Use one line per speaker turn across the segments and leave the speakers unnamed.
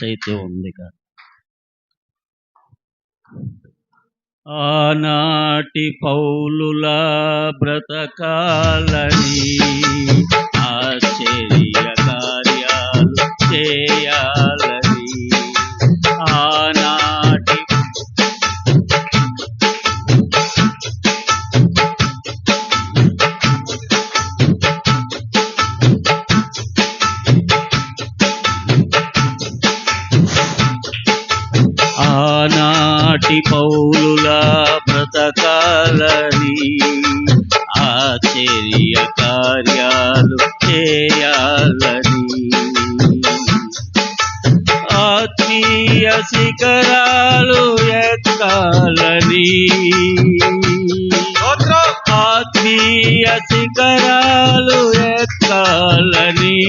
అయితే ఉంది కదా. ఆనాటి పౌలులా బ్రతకాలని, ఆశ్చర్య కార్యాలు చేయాలని. ఆనాటి పౌలులా బ్రతకాలని, ఆశ్చర్య కార్యాలు చేయాలని. ఆత్మీయ శిఖరాలు ఎక్కాలని, ఆత్మీయ శిఖరాలు ఎక్కాలని.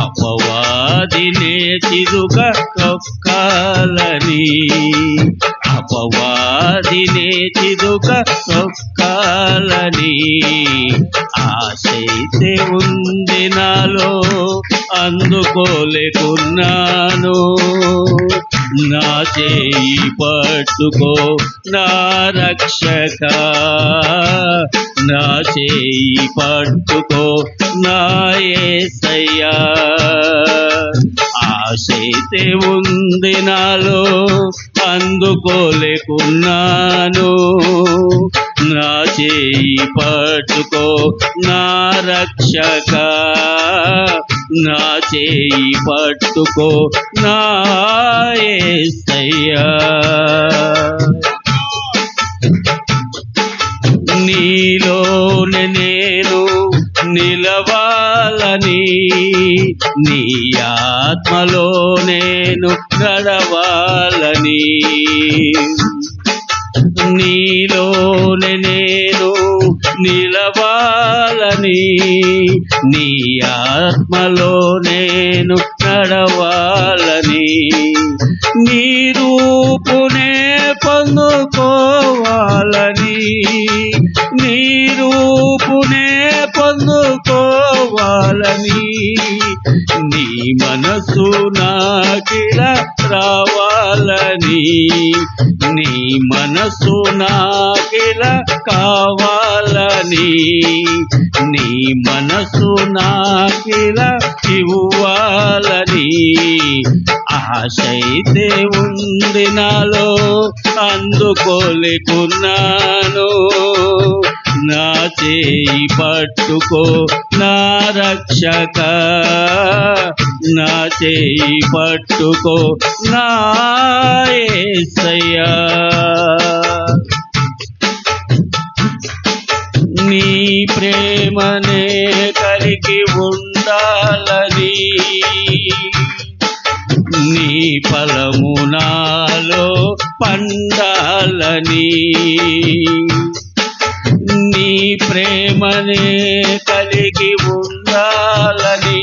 అపవాదినే చిరుగ తొక్కాలని, అపవాదినే చిరుగ తొక్కాలని. ఆశైతే ఉంది నాలో, అందుకోలేకున్నాను. నా చేయి పట్టుకో నా రక్షక, నా చేయి పట్టుకో నా యేసయ్యా. ఆశైతే ఉంది నాలో, అందుకోలేకున్నాను. నా చేయి పట్టుకో నా రక్షక, నా చేయి పట్టుకో నా యేసయ్యా. నీలోనే నేను నిలవాలని, నీ ఆత్మలో నేను నడవాలని. నీలోనే నేను నిలవాలని, నీ ఆత్మలో నేను నడవాలని. నీ రూపునే పొందుకోవాలని, నీ రూపునే పొందుకోవాలని. నీ మనసు నాకిలా రావాలని, నీ మనసు నాకిలా కావాలని. నీ మనసు నాకిలా ఇవ్వాలని. ఆశైతే ఉంది నాలో, అందుకోలేకున్నాను. నా చేయి పట్టుకో నా రక్షక, నా చేయి పట్టుకో నా యేసయ్యా. నీ ప్రేమనే కలిగి ఉండాలని, నీ ఫలము నాలో పండాలని. నీ ప్రేమనే కలిగి ఉండాలని,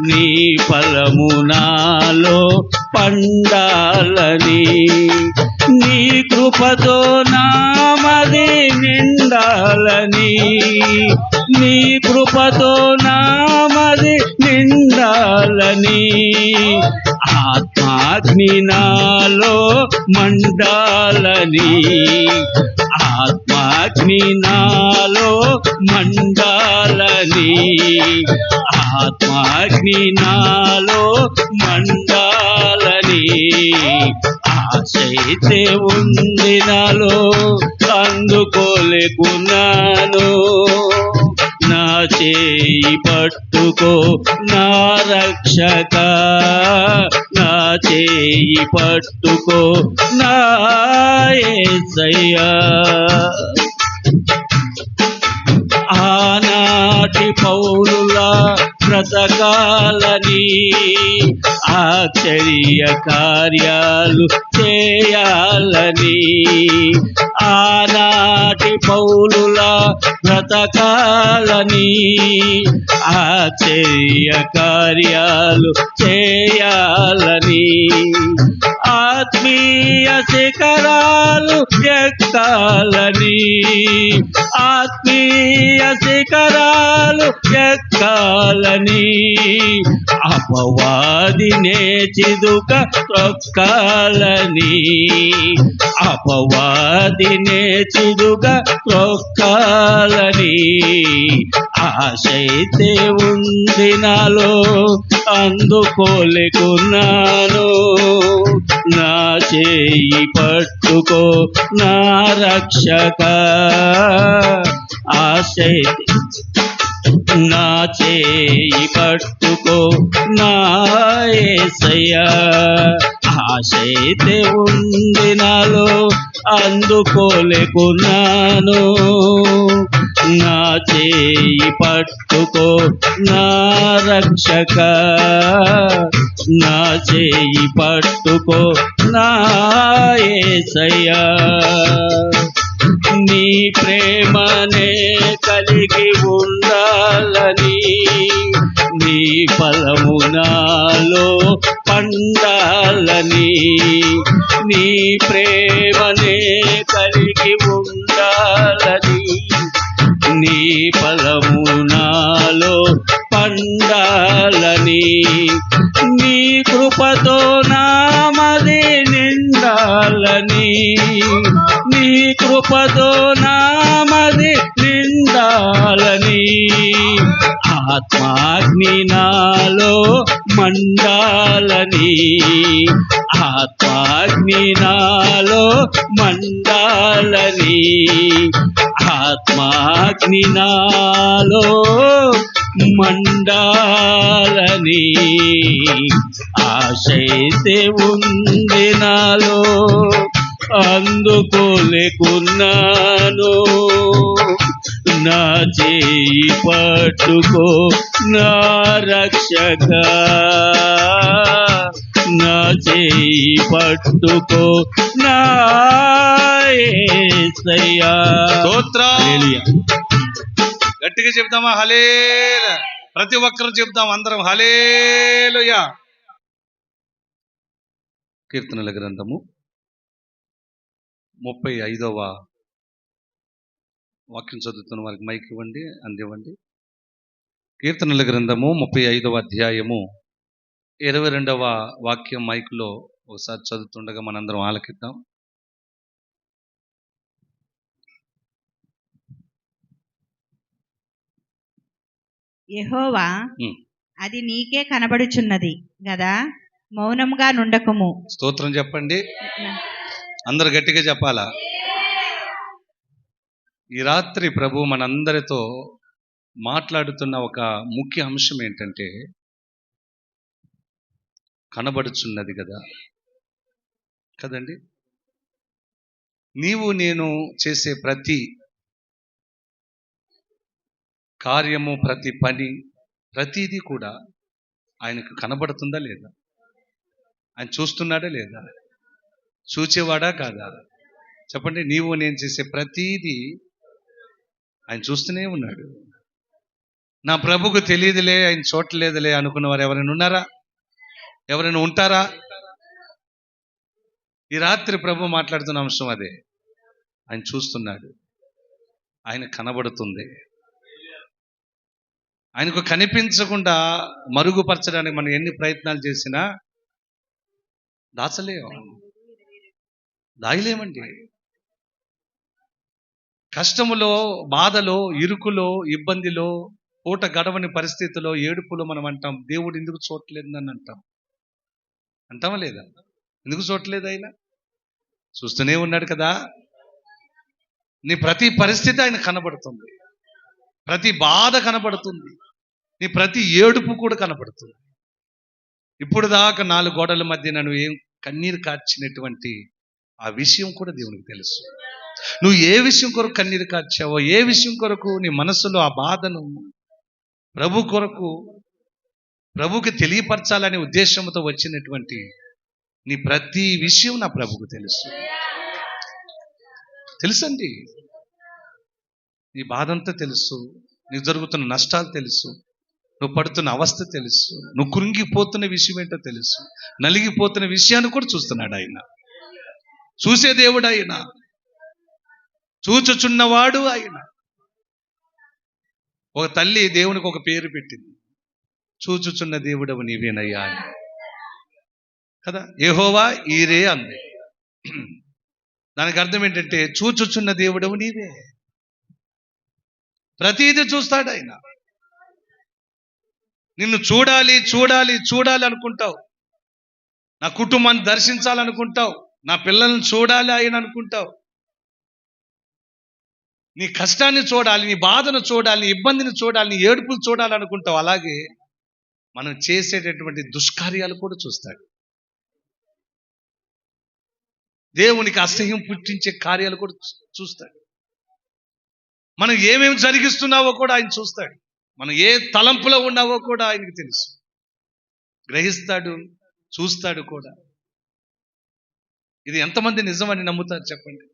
నీ ఫలము నాలో పండాలని. నీ కృపతో నామది నిండాలని, నీ కృపతో నామది నిండాలని. ఆత్మాగ్ని నాలో మండాలని, ఆత్మాగ్ని నాలో మండాలని. ఆత్మాగ్ని నాలో మండాలని. ఆశైతే ఉంది నాలో, అందుకోలేకున్నాను. నా చేయి పట్టుకో నా రక్షక, నా చేయి పట్టుకో నా యేసయ్యా. ఆనాటి పౌలులా బ్రతకాలని, ఆశ్చర్య కార్యాలు చేయాలని. ఆనాటి పౌలులా బ్రతకాలని, ఆశ్చర్య కార్యాలు చేయాలని. ఆత్మీయ శిఖరాలు ఎక్కాలని, ఆత్మీయ శిఖరాలు ఎక్కాలని. అపవాదినే చిదుక త్రొక్కాలని, అపవాదినే చిదుక త్రొక్కాలని ఆశైతే ఉంది నాలో, అందుకోలేకున్నాను. నా చేయి పట్టుకో నా రక్షక, ఆశైతే నా చేయి పట్టుకో నా యేసయ్యా, ఆశైతే ఉంది నాలో, అందుకోలేకున్నాను. నా చేయి పట్టుకో నా రక్షక, నా చేయి పట్టుకో నా యేసయ్యా. నీ ప్రేమనే కలిగి ఉండాలని, నీ ఫలము నాలో పండాలని, నీ ప్రేమనే కలిగి ఉండాలని, నీ ఫలము నాలో పండాలని, నీ కృపతో నామది నిండాలని, నీ కృపతో నామది నిండాలని, ఆత్మాగ్ని నాలో మండాలని, ఆత్మాగ్ని నాలో మండాలని, ఆత్మాగ్ని నాలో మండాలని ఆశైతే ఉంది నాలో, అందుకోలేకున్నాను. నా చేయి పట్టుకో నా రక్షక, నా చేయి పట్టుకో నా యేసయ్యా.
హల్లెలూయా. గట్టిగా చెప్తామా హల్లెలూయా. ప్రతి ఒక్కరు చెప్తాం అందరం హల్లెలూయా. కీర్తనల గ్రంథము 35వ వాక్యం చదువుతున్న వారికి మైక్ ఇవ్వండి, అందివ్వండి. కీర్తనల గ్రంథము 35వ అధ్యాయము 22వ వాక్యం మైక్లో ఒకసారి చదువుతుండగా మనందరం ఆలకిద్దాం.
యెహోవా, అది నీకే కనబడుచున్నది గదా, మౌనంగా నుండకుము.
స్తోత్రం చెప్పండి, అందరు గట్టిగా చెప్పాలా. ఈ రాత్రి ప్రభు మనందరితో మాట్లాడుతున్న ఒక ముఖ్య అంశం ఏంటంటే, కనబడుచున్నది కదా కదండి. నీవు నేను చేసే ప్రతి కార్యము, ప్రతి పని, ప్రతిదీ కూడా ఆయనకు కనబడుతుందా లేదా? ఆయన చూస్తున్నాడా లేదా? చూచేవాడా కాదా? చెప్పండి. నీవు నేను చేసే ప్రతీది ఆయన చూస్తూనే ఉన్నాడు. నా ప్రభుకు తెలియదులే, ఆయన చూడలేదులే అనుకున్న వారు ఎవరైనా ఉన్నారా? ఎవరైనా ఉంటారా? ఈ రాత్రి ప్రభు మాట్లాడుతున్న అంశం అదే. ఆయన చూస్తున్నాడు, ఆయన కనబడుతుంది. ఆయనకు కనిపించకుండా మరుగుపరచడానికి మనం ఎన్ని ప్రయత్నాలు చేసినా దాయలేమండి. కష్టములో, బాధలో, ఇరుకులో, ఇబ్బందిలో, పూట గడవని పరిస్థితిలో, ఏడుపులో మనం అంటాం, దేవుడు ఎందుకు చూడలేదు అని అంటామా లేదా? ఎందుకు చూడలేదు? ఆయన చూస్తూనే ఉన్నాడు కదా. నీ ప్రతి పరిస్థితి ఆయన కనబడుతుంది, ప్రతి బాధ కనబడుతుంది, నీ ప్రతి ఏడుపు కూడా కనబడుతుంది. ఇప్పుడు దాకా 4 గోడల మధ్య నన్ను ఏం కన్నీరు కార్చినటువంటి ఆ విషయం కూడా దేవునికి తెలుసు. నువ్వు ఏ విషయం కొరకు కన్నీరు కార్చావో, ఏ విషయం కొరకు నీ మనసులో ఆ బాధను ప్రభు కొరకు, ప్రభుకి తెలియపరచాలనే ఉద్దేశంతో వచ్చినటువంటి నీ ప్రతి విషయం నా ప్రభుకు తెలుసండి. నీ బాధంతా తెలుసు, నీకు జరుగుతున్న నష్టాలు తెలుసు, నువ్వు పడుతున్న అవస్థ తెలుసు, నువ్వు కృంగిపోతున్న విషయం ఏంటో తెలుసు, నలిగిపోతున్న విషయాన్ని కూడా చూస్తున్నాడు ఆయన. చూసే దేవుడు ఆయన, చూచుచున్నవాడు ఆయన. ఒక తల్లి దేవునికి ఒక పేరు పెట్టింది. చూచుచున్న దేవుడవు నీవేనయ్యా కదా. యెహోవా ఈరే అంది. దానికి అర్థం ఏంటంటే చూచుచున్న దేవుడవు నీవే. ప్రతిదీ చూస్తాడు ఆయన. నిన్ను చూడాలి చూడాలి చూడాలి అనుకుంటావు, నా కుటుంబాన్ని దర్శించాలనుకుంటావు, నా పిల్లల్ని చూడాలి ఆయన అనుకుంటావు, నీ కష్టాన్ని చూడాలి, నీ బాధను చూడాలి, నీ ఇబ్బందిని చూడాలి, నీ ఏడుపులు చూడాలనుకుంటావు. అలాగే మనం చేసేటటువంటి దుష్కార్యాలు కూడా చూస్తాడు. దేవునికి అసహ్యం పుట్టించే కార్యాలు కూడా చూస్తాడు. మనం ఏమేమి జరిగిస్తున్నావో కూడా ఆయన చూస్తాడు. మనం ఏ తలంపులో ఉన్నావో కూడా ఆయనకి తెలుసు, గ్రహిస్తాడు, చూస్తాడు కూడా. ఇది ఎంతమంది నిజమని నమ్ముతారు చెప్పండి?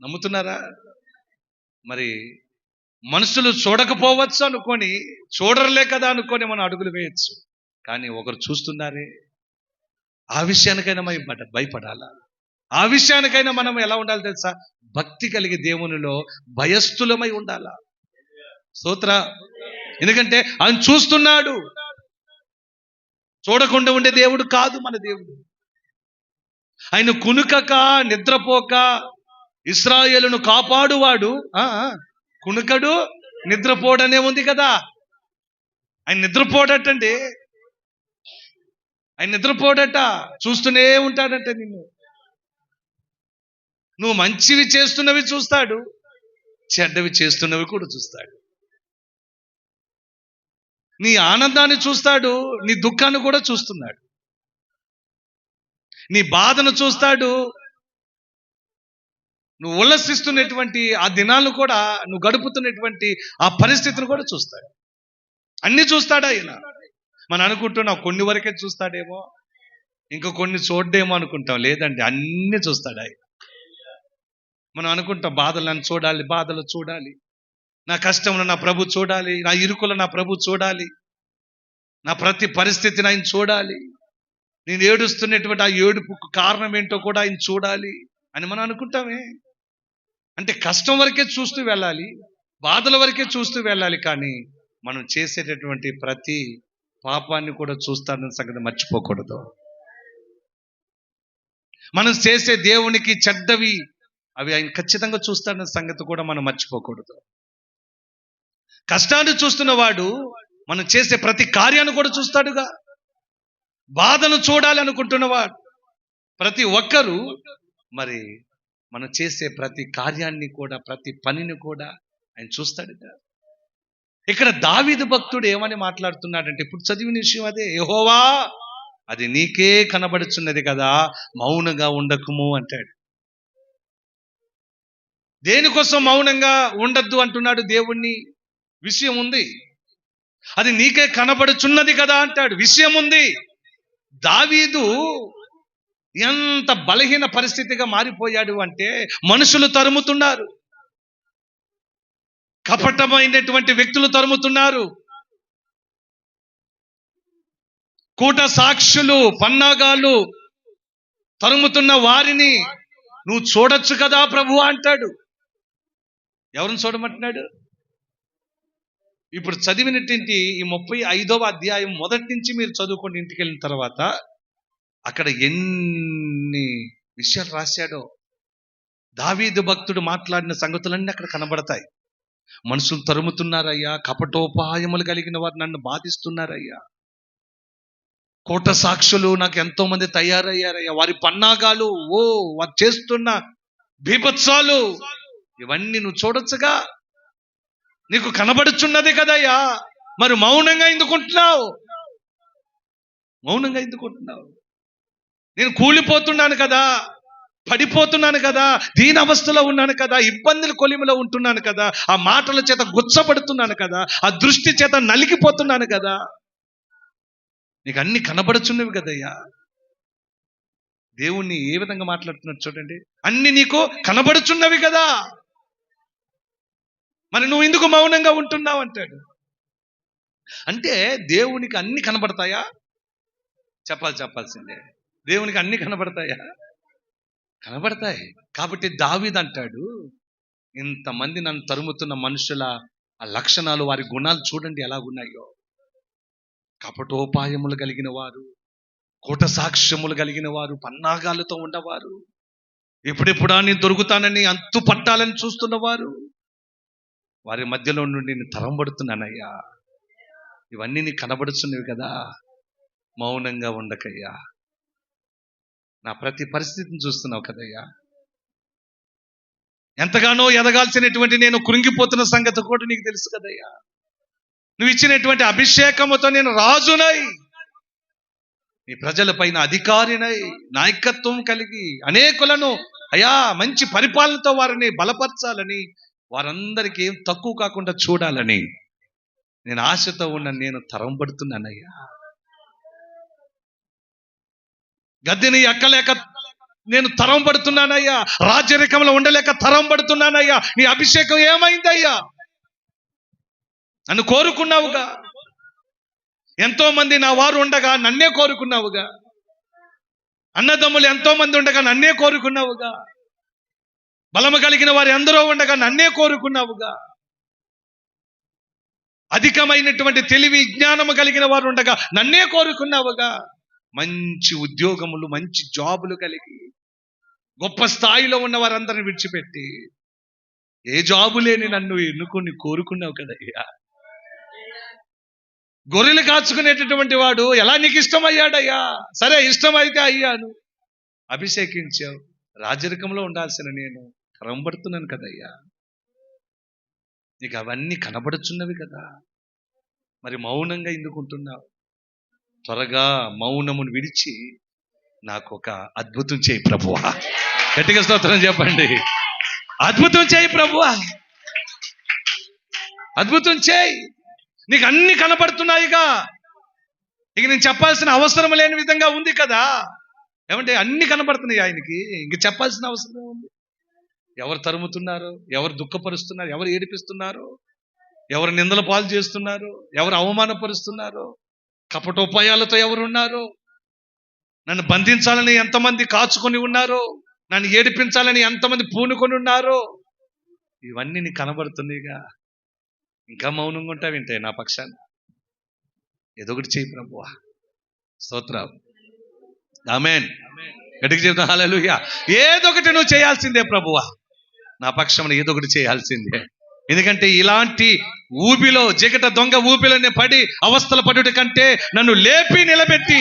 నమ్ముతున్నారా? మరి మనుషులు చూడకపోవచ్చు అనుకొని, చూడరులే కదా అనుకొని మనం అడుగులు వేయచ్చు. కానీ ఒకరు చూస్తున్నారే, ఆ విషయానికైనా మనం భయపడాలా? ఆ విషయానికైనా మనం ఎలా ఉండాలి తెలుసా? భక్తి కలిగి దేవునిలో భయస్థులమై ఉండాలా. స్తోత్ర. ఎందుకంటే ఆయన చూస్తున్నాడు. చూడకుండా ఉండే దేవుడు కాదు మన దేవుడు. ఆయన కునుకక నిద్రపోక ఇశ్రాయేలును కాపాడువాడు. కునుకడు నిద్రపోడనే ఉంది కదా. ఆయన నిద్రపోడటండి. ఆయన నిద్రపోడట, చూస్తూనే ఉంటాడట నిన్ను. నువ్వు మంచివి చేస్తున్నవి చూస్తాడు, చెడ్డవి చేస్తున్నవి కూడా చూస్తాడు. నీ ఆనందాన్ని చూస్తాడు, నీ దుఃఖాన్ని కూడా చూస్తున్నాడు. నీ బాధను చూస్తాడు, నువ్వు ఉల్లసిస్తున్నటువంటి ఆ దినాలను కూడా, నువ్వు గడుపుతున్నటువంటి ఆ పరిస్థితిని కూడా చూస్తాడు. అన్ని చూస్తాడు ఆయన. మనం అనుకుంటున్నాం కొన్ని వరకే చూస్తాడేమో, ఇంకా కొన్ని చూడడేమో అనుకుంటాం. లేదండి, అన్ని చూస్తాడు ఆయన. మనం అనుకుంటాం బాధలు నన్ను చూడాలి, బాధలు చూడాలి, నా కష్టంలో నా ప్రభు చూడాలి, నా ఇరుకులో నా ప్రభు చూడాలి, నా ప్రతి పరిస్థితిని ఆయన చూడాలి, నేను ఏడుస్తున్నటువంటి ఆ ఏడుపుకు కారణం ఏంటో కూడా ఆయన చూడాలి అని మనం అనుకుంటామే. అంటే కష్టం వరకే చూస్తూ వెళ్ళాలి, బాధల వరకే చూస్తూ వెళ్ళాలి. కానీ మనం చేసేటటువంటి ప్రతి పాపాన్ని కూడా చూస్తాడన్న సంగతి మర్చిపోకూడదు. మనం చేసే దేవునికి చెడ్డవి అవి ఆయన ఖచ్చితంగా చూస్తాడన్న సంగతి కూడా మనం మర్చిపోకూడదు. కష్టాన్ని చూస్తున్న వాడు మనం చేసే ప్రతి కార్యాన్ని కూడా చూస్తాడుగా. బాధను చూడాలి అనుకుంటున్నవాడు ప్రతి ఒక్కరూ మరి మనం చేసే ప్రతి కార్యాన్ని కూడా, ప్రతి పనిని కూడా ఆయన చూస్తాడుగా. ఇక్కడ దావీదు భక్తుడు ఏమని మాట్లాడుతున్నాడంటే, ఇప్పుడు చదివిన విషయం అదే. యెహోవా అది నీకే కనబడుచున్నది కదా, మౌనంగా ఉండకుము అంటాడు. దేనికోసం మౌనంగా ఉండద్దు అంటున్నాడు దేవుణ్ణి? విషయం ఉంది. అది నీకే కనబడుచున్నది కదా అంటాడు, విషయం ఉంది. దావీదు ఎంత బలహీన పరిస్థితిగా మారిపోయాడు అంటే, మనుషులు తరుముతున్నారు, కపటమైనటువంటి వ్యక్తులు తరుముతున్నారు, కూట సాక్షులు, పన్నాగాలు తరుముతున్న వారిని నువ్వు చూడొచ్చు కదా ప్రభు అంటాడు. ఎవరిని చూడమంటున్నాడు? ఇప్పుడు చదివినటువంటి ఈ 35వ అధ్యాయం మొదటి నుంచి మీరు చదువుకోండి ఇంటికి వెళ్ళిన తర్వాత. అక్కడ ఎన్ని విషయాలు రాశాడో. దావీదు భక్తుడు మాట్లాడిన సంగతులన్నీ అక్కడ కనబడతాయి. మనుషులు తరుముతున్నారయ్యా, కపటోపాయములు కలిగిన వారు నన్ను బాధిస్తున్నారయ్యా, కోట సాక్షులు నాకు ఎంతో మంది తయారయ్యారయ్యా, వారి పన్నాగాలు, వారు చేస్తున్న బీభత్సాలు, ఇవన్నీ నువ్వు చూడొచ్చుగా, నీకు కనబడుచున్నది కదయ్యా. మరి మౌనంగా ఎందుకుంటున్నావు? మౌనంగా ఎందుకుంటున్నావు? నేను కూలిపోతున్నాను కదా, పడిపోతున్నాను కదా, దీని అవస్థలో ఉన్నాను కదా, ఇబ్బందుల కొలిమిలో ఉంటున్నాను కదా, ఆ మాటల చేత గుచ్చపడుతున్నాను కదా, ఆ దృష్టి చేత నలిగిపోతున్నాను కదా, నీకు అన్ని కనబడుచున్నవి కదయ్యా. దేవుణ్ణి ఏ విధంగా మాట్లాడుతున్నాడు చూడండి. అన్ని నీకు కనబడుచున్నవి కదా, మరి నువ్వు ఎందుకు మౌనంగా ఉంటున్నావు అంటాడు. అంటే దేవునికి అన్ని కనబడతాయా? చెప్పాల్సిందే. దేవునికి అన్ని కనబడతాయా? కనబడతాయి. కాబట్టి దావీదు అంటాడు, ఇంతమంది నన్ను తరుముతున్న మనుషుల ఆ లక్షణాలు, వారి గుణాలు చూడండి ఎలాగున్నాయో. కపటోపాయములు కలిగిన వారు, కూట సాక్ష్యములు కలిగిన వారు, పన్నాగాలతో ఉన్నవారు, ఎప్పుడెప్పుడా నేను దొరుకుతానని అంతు పట్టాలని చూస్తున్నవారు, వారి మధ్యలో నుండి నేను తరంబడుతున్నానయ్యా. ఇవన్నీ నీకు కనబడుతున్నవి కదా, మౌనంగా ఉండకయ్యా. నా ప్రతి పరిస్థితిని చూస్తున్నావు కదయ్యా. ఎంతగానో ఎదగాల్సినటువంటి నేను కృంగిపోతున్న సంగతి కూడా నీకు తెలుసు కదయ్యా. నువ్వు ఇచ్చినటువంటి అభిషేకముతో నేను రాజునై, నీ ప్రజల పైన అధికారినై, నాయకత్వం కలిగి అనేకులను అయా మంచి పరిపాలనతో వారిని బలపరచాలని, వారందరికీ ఏం తక్కువ కాకుండా చూడాలని నేను ఆశతో ఉన్న నేను తరంబడుతున్నానయ్యా. గద్దెని ఎక్కలేక నేను తరంబడుతున్నానయ్యా. రాజ్యరేఖంలో ఉండలేక తరంబడుతున్నానయ్యా. నీ అభిషేకం ఏమైందయ్యా? నన్ను కోరుకున్నావుగా. ఎంతో మంది నా వారు ఉండగా నన్నే కోరుకున్నావుగా. అన్నదమ్ములు ఎంతో మంది ఉండగా నన్నే కోరుకున్నావుగా. బలము కలిగిన వారు ఎందరో ఉండగా నన్నే కోరుకున్నావుగా. అధికమైనటువంటి తెలివి జ్ఞానము కలిగిన వారు ఉండగా నన్నే కోరుకున్నావుగా. మంచి ఉద్యోగములు, మంచి జాబులు కలిగి గొప్ప స్థాయిలో ఉన్న వారందరిని విడిచిపెట్టి ఏ జాబు లేని నన్ను ఎన్నుకొని కోరుకున్నావు కదయ్యా. గొర్రెలు కాచుకునేటటువంటి వాడు ఎలా నీకు ఇష్టమయ్యాడయ్యా? సరే, ఇష్టమైతే అయ్యాను, అభిషేకించావు. రాజరికంలో ఉండాల్సిన నేను తరంబడుతున్నాను కదయ్యా. నీకు అవన్నీ కనబడుచున్నవి కదా, మరి మౌనంగా ఎందుకుంటున్నావు? త్వరగా మౌనమును విడిచి నాకు ఒక అద్భుతం చేయి ప్రభువా. గట్టిగా స్తోత్రం చెప్పండి. అద్భుతం చేయి ప్రభువా, అద్భుతం చేయి. నీకు అన్ని కనబడుతున్నాయిగా, ఇక నేను చెప్పాల్సిన అవసరం లేని విధంగా ఉంది కదా. ఏమంటే అన్ని కనబడుతున్నాయి ఆయనకి, ఇంక చెప్పాల్సిన అవసరం ఉంది. ఎవరు తరుముతున్నారు, ఎవరు దుఃఖపరుస్తున్నారు, ఎవరు ఏడిపిస్తున్నారు, ఎవరు నిందల పాలు చేస్తున్నారు, ఎవరు అవమానపరుస్తున్నారు, కపటోపాయాలతో ఎవరున్నారు, నన్ను బంధించాలని ఎంతమంది కాచుకొని ఉన్నారు, నన్ను ఏడిపించాలని ఎంతమంది పూనుకొని ఉన్నారు, ఇవన్నీ నీకు కనబడుతున్నాయిగా. ఇంకా మౌనంగా ఉంటా వింటే నా పక్షాన ఏదో ఒకటి చేయి ప్రభువా. స్తోత్రం, ఆమేన్. గట్టిగా చెప్తా హల్లెలూయా. ఏదో ఒకటి నువ్వు చేయాల్సిందే ప్రభువా, నా పక్షంలో ఏదో ఒకటి చేయాల్సిందే. ఎందుకంటే ఇలాంటి ఊబిలో, జిగట దొంగ ఊబిలోనే పడి అవస్థలు పడుట కంటే నన్ను లేపి నిలబెట్టి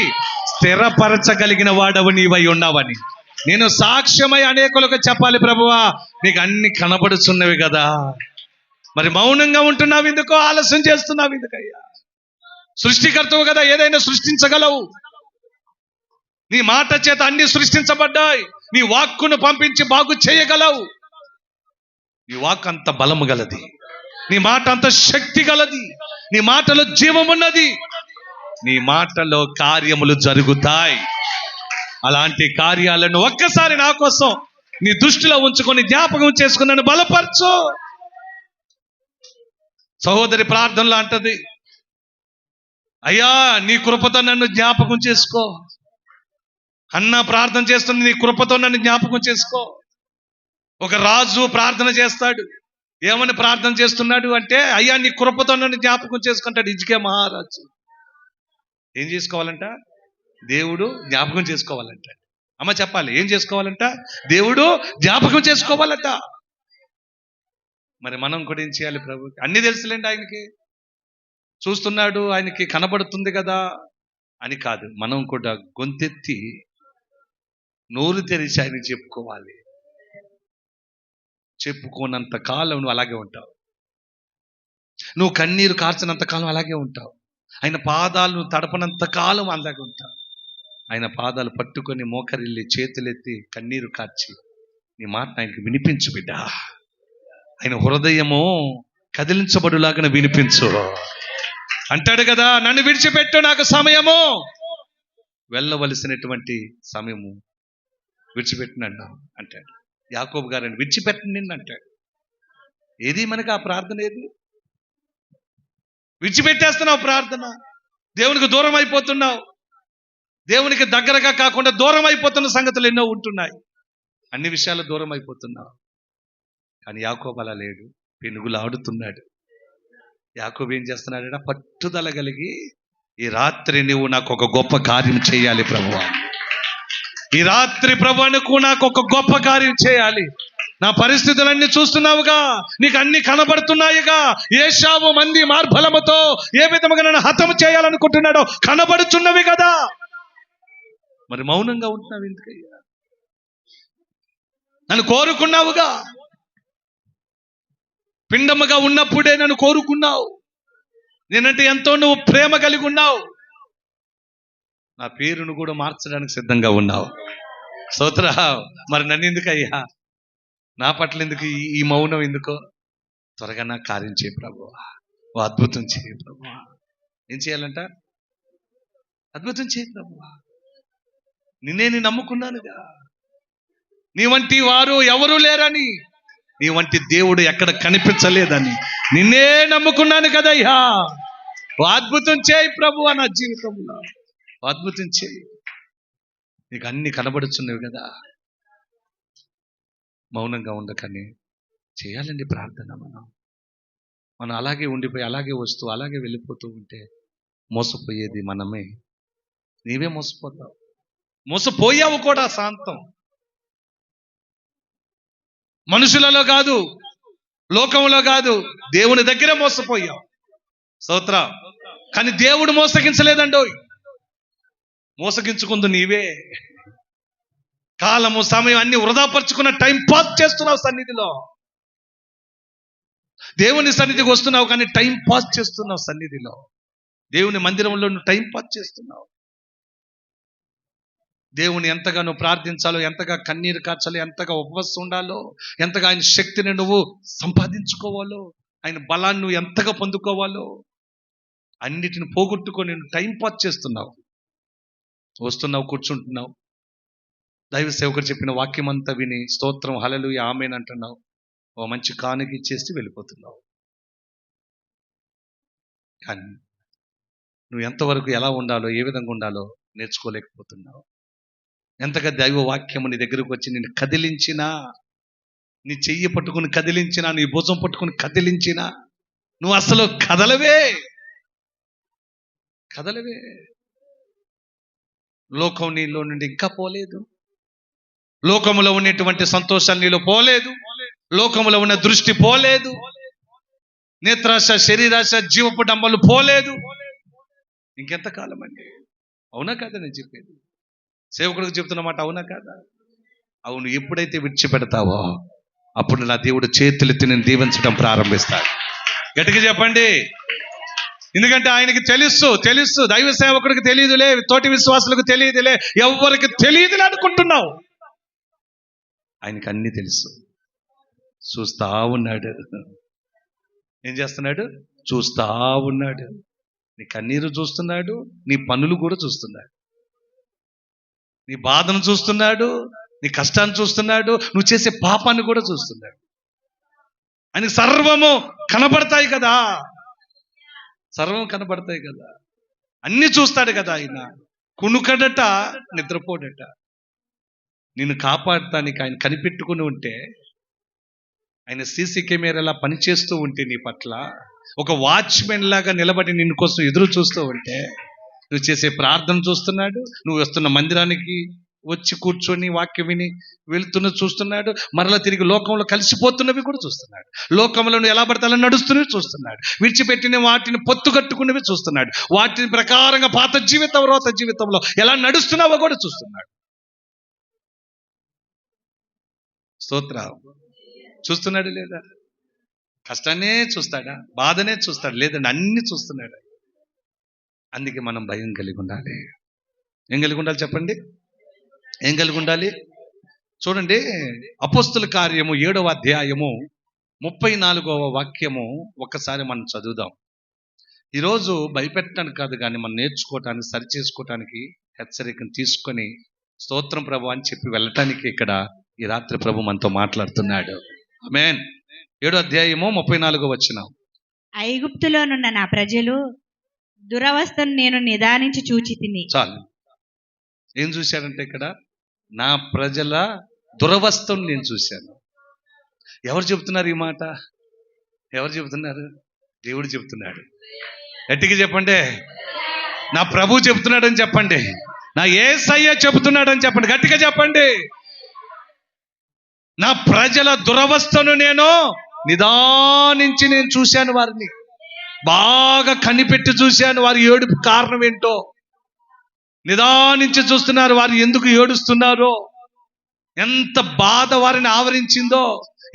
స్థిరపరచగలిగిన వాడవు నీవై ఉన్నావని నేను సాక్ష్యమై అనేకులకు చెప్పాలి ప్రభువా. నీకు అన్ని కనబడుచున్నవి కదా, మరి మౌనంగా ఉంటున్నావు ఎందుకో, ఆలస్యం చేస్తున్నావు ఎందుకయ్యా? సృష్టికర్తవు కదా, ఏదైనా సృష్టించగలవు. నీ మాట చేత అన్ని సృష్టించబడ్డాయి. నీ వాక్కును పంపించి బాగు చేయగలవు. నీ వాక్ అంత బలము గలది, నీ మాట అంత శక్తి గలది, నీ మాటలో జీవమున్నది, నీ మాటలో కార్యములు జరుగుతాయి. అలాంటి కార్యాలను ఒక్కసారి నా కోసం నీ దృష్టిలో ఉంచుకొని జ్ఞాపకం చేసుకుని నన్ను బలపరచు. సహోదరి ప్రార్థనలో అంటది, అయ్యా నీ కృపతో నన్ను జ్ఞాపకం చేసుకో. అన్న ప్రార్థన చేస్తుంది, నీ కృపతో నన్ను జ్ఞాపకం చేసుకో. ఒక రాజు ప్రార్థన చేస్తాడు. ఏమని ప్రార్థన చేస్తున్నాడు అంటే, అయ్యా నీ కృపతో నన్ను జ్ఞాపకం చేసుకుంటాడు. హిజ్కియా మహారాజు ఏం చేసుకోవాలంట? దేవుడు జ్ఞాపకం చేసుకోవాలంట. అమ్మ చెప్పాలి, ఏం చేసుకోవాలంట? దేవుడు జ్ఞాపకం చేసుకోవాలంట. మరి మనం కూడా ఏం చేయాలి? ప్రభు అన్ని తెలుసులేండి, ఆయనకి చూస్తున్నాడు, ఆయనకి కనబడుతుంది కదా అని కాదు. మనం కూడా గొంతెత్తి నోరు తెరిచి ఆయన చెప్పుకోవాలి. చెప్పుకోనంత కాలం నువ్వు అలాగే ఉంటావు. నువ్వు కన్నీరు కార్చినంత కాలం అలాగే ఉంటావు. ఆయన పాదాలు తడపనంత కాలం అలాగే ఉంటావు. ఆయన పాదాలు పట్టుకొని మోకరిల్లి చేతులెత్తి కన్నీరు కార్చి నీ మాట ఆయనకి వినిపించు బిడ్డ. ఆయన హృదయము కదిలించబడులాగా వినిపించు అంటాడు కదా. నన్ను విడిచిపెట్టు, నాకు సమయము, వెళ్ళవలసినటువంటి సమయము విడిచిపెట్టినన్నా అంటాడు. యాకోబు గారిని విడిచిపెట్టండి అంటాడు. ఏది మనకి ఆ ప్రార్థన? ఏది విడిచిపెట్టేస్తున్నావు ప్రార్థన? దేవునికి దూరం అయిపోతున్నావు. దేవునికి దగ్గరగా కాకుండా దూరం అయిపోతున్న సంగతులు ఎన్నో ఉంటున్నాయి. అన్ని విషయాలు దూరం అయిపోతున్నావు. కానీ యాకోబు అలా లేడు, పెనుగులు ఆడుతున్నాడు. యాకోబు ఏం చేస్తున్నాడట? పట్టుదల కలిగి ఈ రాత్రి నువ్వు నాకు ఒక గొప్ప కార్యం చేయాలి ప్రభువా. ఈ రాత్రి ప్రభువా నువ్వు నాకు ఒక గొప్ప కార్యం చేయాలి. నా పరిస్థితులన్నీ చూస్తున్నావుగా, నీకు అన్ని కనబడుతున్నాయిగా. ఏశావు మంది మార్బలముతో ఏ విధముగా నన్ను హతము చేయాలనుకుంటున్నాడో కనబడుచున్నవి కదా. మరి మౌనంగా ఉంటున్నావు ఎందుకయ్యా? నన్ను కోరుకున్నావుగా, పిండముగా ఉన్నప్పుడే నన్ను కోరుకున్నావు. నేనంటే ఎంతో నువ్వు ప్రేమ కలిగి ఉన్నావు. నా పేరును కూడా మార్చడానికి సిద్ధంగా ఉన్నావు. స్తోత్రం. మరి నన్ను ఎందుకయ్యా, నా పట్ల ఎందుకు ఈ మౌనం ఎందుకో? త్వరగా నా కార్యం చేయి ప్రభువా, ఓ అద్భుతం చేయి ప్రభువా. ఏం చేయాలంట? అద్భుతం చేయి ప్రభువా. నిన్నే నేను నమ్ముకున్నానుగా, నీ వంటి వారు ఎవరూ లేరని, నీ వంటి దేవుడు ఎక్కడ కనిపించలేదని నిన్నే నమ్ముకున్నాను కదయ్యా. ఓ అద్భుతం చేయి ప్రభువా నా జీవితంలో, ఓ అద్భుతం చేయి. నీకు అన్ని కనబడుచున్నవి కదా. మౌనంగా ఉండకని చేయాలండి ప్రార్థన. మనం అలాగే ఉండిపోయి అలాగే వస్తూ అలాగే వెళ్ళిపోతూ ఉంటే మోసపోయేది మనమే. నీవే మోసపోతావు, మోసపోయావు కూడా. శాంతం మనుషులలో కాదు, లోకంలో కాదు, దేవుని దగ్గర మోసపోయావు. స్తోత్ర. కానీ దేవుడు మోసగించలేదండో, మోసగించుకుందు నీవే. కాలము సమయం అన్ని వృధాపరుచుకున్న టైం పాస్ చేస్తున్నావు సన్నిధిలో. దేవుని సన్నిధికి వస్తున్నావు కానీ టైం పాస్ చేస్తున్నావు సన్నిధిలో. దేవుని మందిరంలో నువ్వు టైం పాస్ చేస్తున్నావు. దేవుని ఎంతగా నువ్వు ప్రార్థించాలో, ఎంతగా కన్నీరు కార్చాలో, ఎంతగా ఉపవాసం ఉండాలో, ఎంతగా ఆయన శక్తిని నువ్వు సంపాదించుకోవాలో, ఆయన బలాన్ని నువ్వు ఎంతగా పొందుకోవాలో అన్నిటిని పోగొట్టుకొని నువ్వు టైం పాస్ చేస్తున్నావు. వస్తున్నావు, కూర్చుంటున్నావు, దైవ సేవకుడు చెప్పిన వాక్యం అంతా విని స్తోత్రం హల్లెలూయా ఆమేన్ అంటున్నావు. ఓ మంచి కానుక ఇచ్చేసి వెళ్ళిపోతున్నావు. కానీ నువ్వు ఎంతవరకు ఎలా ఉండాలో, ఏ విధంగా ఉండాలో నేర్చుకోలేకపోతున్నావు. ఎంతగా దైవ వాక్యము నీ దగ్గరకు వచ్చి నిన్ను కదిలించినా, నీ చెయ్యి పట్టుకుని కదిలించినా, నీ భుజం పట్టుకుని కదిలించినా నువ్వు అసలు కదలవే. లోకం నీలో నుండి ఇంకా పోలేదు. లోకములో ఉన్నటువంటి సంతోషాలు నీలో పోలేదు. లోకములో ఉన్న దృష్టి పోలేదు. నేత్రాశ, శరీరాశ, జీవపు డంబలు పోలేదు. ఇంకెంతకాలం అండి? అవునా కాదా నేను చెప్పేది? సేవకుడికి చెప్తున్నమాట అవునా కాదా? అవును. ఎప్పుడైతే విడిచిపెడతావో అప్పుడు నా దేవుడు చేతులెత్తి నేను దీవించడం ప్రారంభిస్తాడు. గట్టిగా చెప్పండి. ఎందుకంటే ఆయనకి తెలుసు. దైవ సేవకుడికి తెలియదులే, తోటి విశ్వాసులకు తెలియదులే, ఎవరికి తెలియదులే అనుకుంటున్నావు. ఆయనకి అన్ని తెలుసు. చూస్తా ఉన్నాడు. ఏం చేస్తున్నాడు? చూస్తా ఉన్నాడు. నీ కన్నీరు చూస్తున్నాడు, నీ పనులు కూడా చూస్తున్నాడు, నీ బాధను చూస్తున్నాడు, నీ కష్టాన్ని చూస్తున్నాడు, నువ్వు చేసే పాపాన్ని కూడా చూస్తున్నాడు. ఆయనకి సర్వము కనబడతాయి కదా, సర్వం కనబడతాయి కదా, అన్ని చూస్తాడు కదా. ఆయన కునుకడట, నిద్రపోడట. నిన్ను కాపాడటానికి ఆయన కనిపెట్టుకుని ఉంటే, ఆయన సీసీ కెమెరాలా పనిచేస్తూ ఉంటే నీ పట్ల, ఒక వాచ్మెన్ లాగా నిలబడి నిన్ను కోసం ఎదురు చూస్తూ ఉంటే, నువ్వు చేసే ప్రార్థన చూస్తున్నాడు, నువ్వు వస్తున్న మందిరానికి వచ్చి కూర్చొని వాక్యం విని వెళ్తున్న చూస్తున్నాడు, మరలా తిరిగి లోకంలో కలిసిపోతున్నవి కూడా చూస్తున్నాడు, లోకంలో నువ్వు ఎలా పడితే అలా నడుస్తున్నవి చూస్తున్నాడు, విడిచిపెట్టిన వాటిని పొత్తు కట్టుకున్నవి చూస్తున్నాడు, వాటిని ప్రకారంగా పాత జీవితం రోత జీవితంలో ఎలా నడుస్తున్నావో కూడా చూస్తున్నాడు. స్తోత్ర. చూస్తున్నాడు లేదా? కష్టాన్నే చూస్తాడా? బాధనే చూస్తాడు? లేదండి, అన్ని చూస్తున్నాడు. అందుకే మనం భయం కలిగి ఉండాలి. ఏం కలిగి ఉండాలి చెప్పండి? ఏం కలిగి ఉండాలి? చూడండి, అపోస్తుల కార్యము 7వ అధ్యాయము 34వ వాక్యము ఒక్కసారి మనం చదువుదాం. ఈరోజు భయపెట్టడానికి కాదు కానీ మనం నేర్చుకోవటానికి, సరి చేసుకోవటానికి హెచ్చరికను తీసుకొని స్తోత్రం ప్రభు అని చెప్పి వెళ్ళటానికి ఇక్కడ ఈ రాత్రి ప్రభు మనతో మాట్లాడుతున్నాడు. ఆమేన్. 7వ అధ్యాయము 34వ వచనం.
ఐగుప్తులోనున్న నా ప్రజలు దురవస్థను నేను నిదానించి చూచి తిని.
చాలు. ఏం చూశాడంటే ఇక్కడ? నా ప్రజల దురవస్థను నేను చూశాను. ఎవరు చెబుతున్నారు ఈ మాట? ఎవరు చెబుతున్నారు? దేవుడు చెబుతున్నాడు. గట్టిగా చెప్పండి. నా ప్రభు చెప్తున్నాడని చెప్పండి. నా యేసయ్య చెబుతున్నాడని చెప్పండి. గట్టిగా చెప్పండి. నా ప్రజల దురవస్థను నేను నిదానించి నేను చూశాను. వారిని బాగా కనిపెట్టి చూశాను. వారి ఏడుపు కారణం ఏంటో నిదానించి చూస్తున్నారు. వారు ఎందుకు ఏడుస్తున్నారో, ఎంత బాధ వారిని ఆవరించిందో,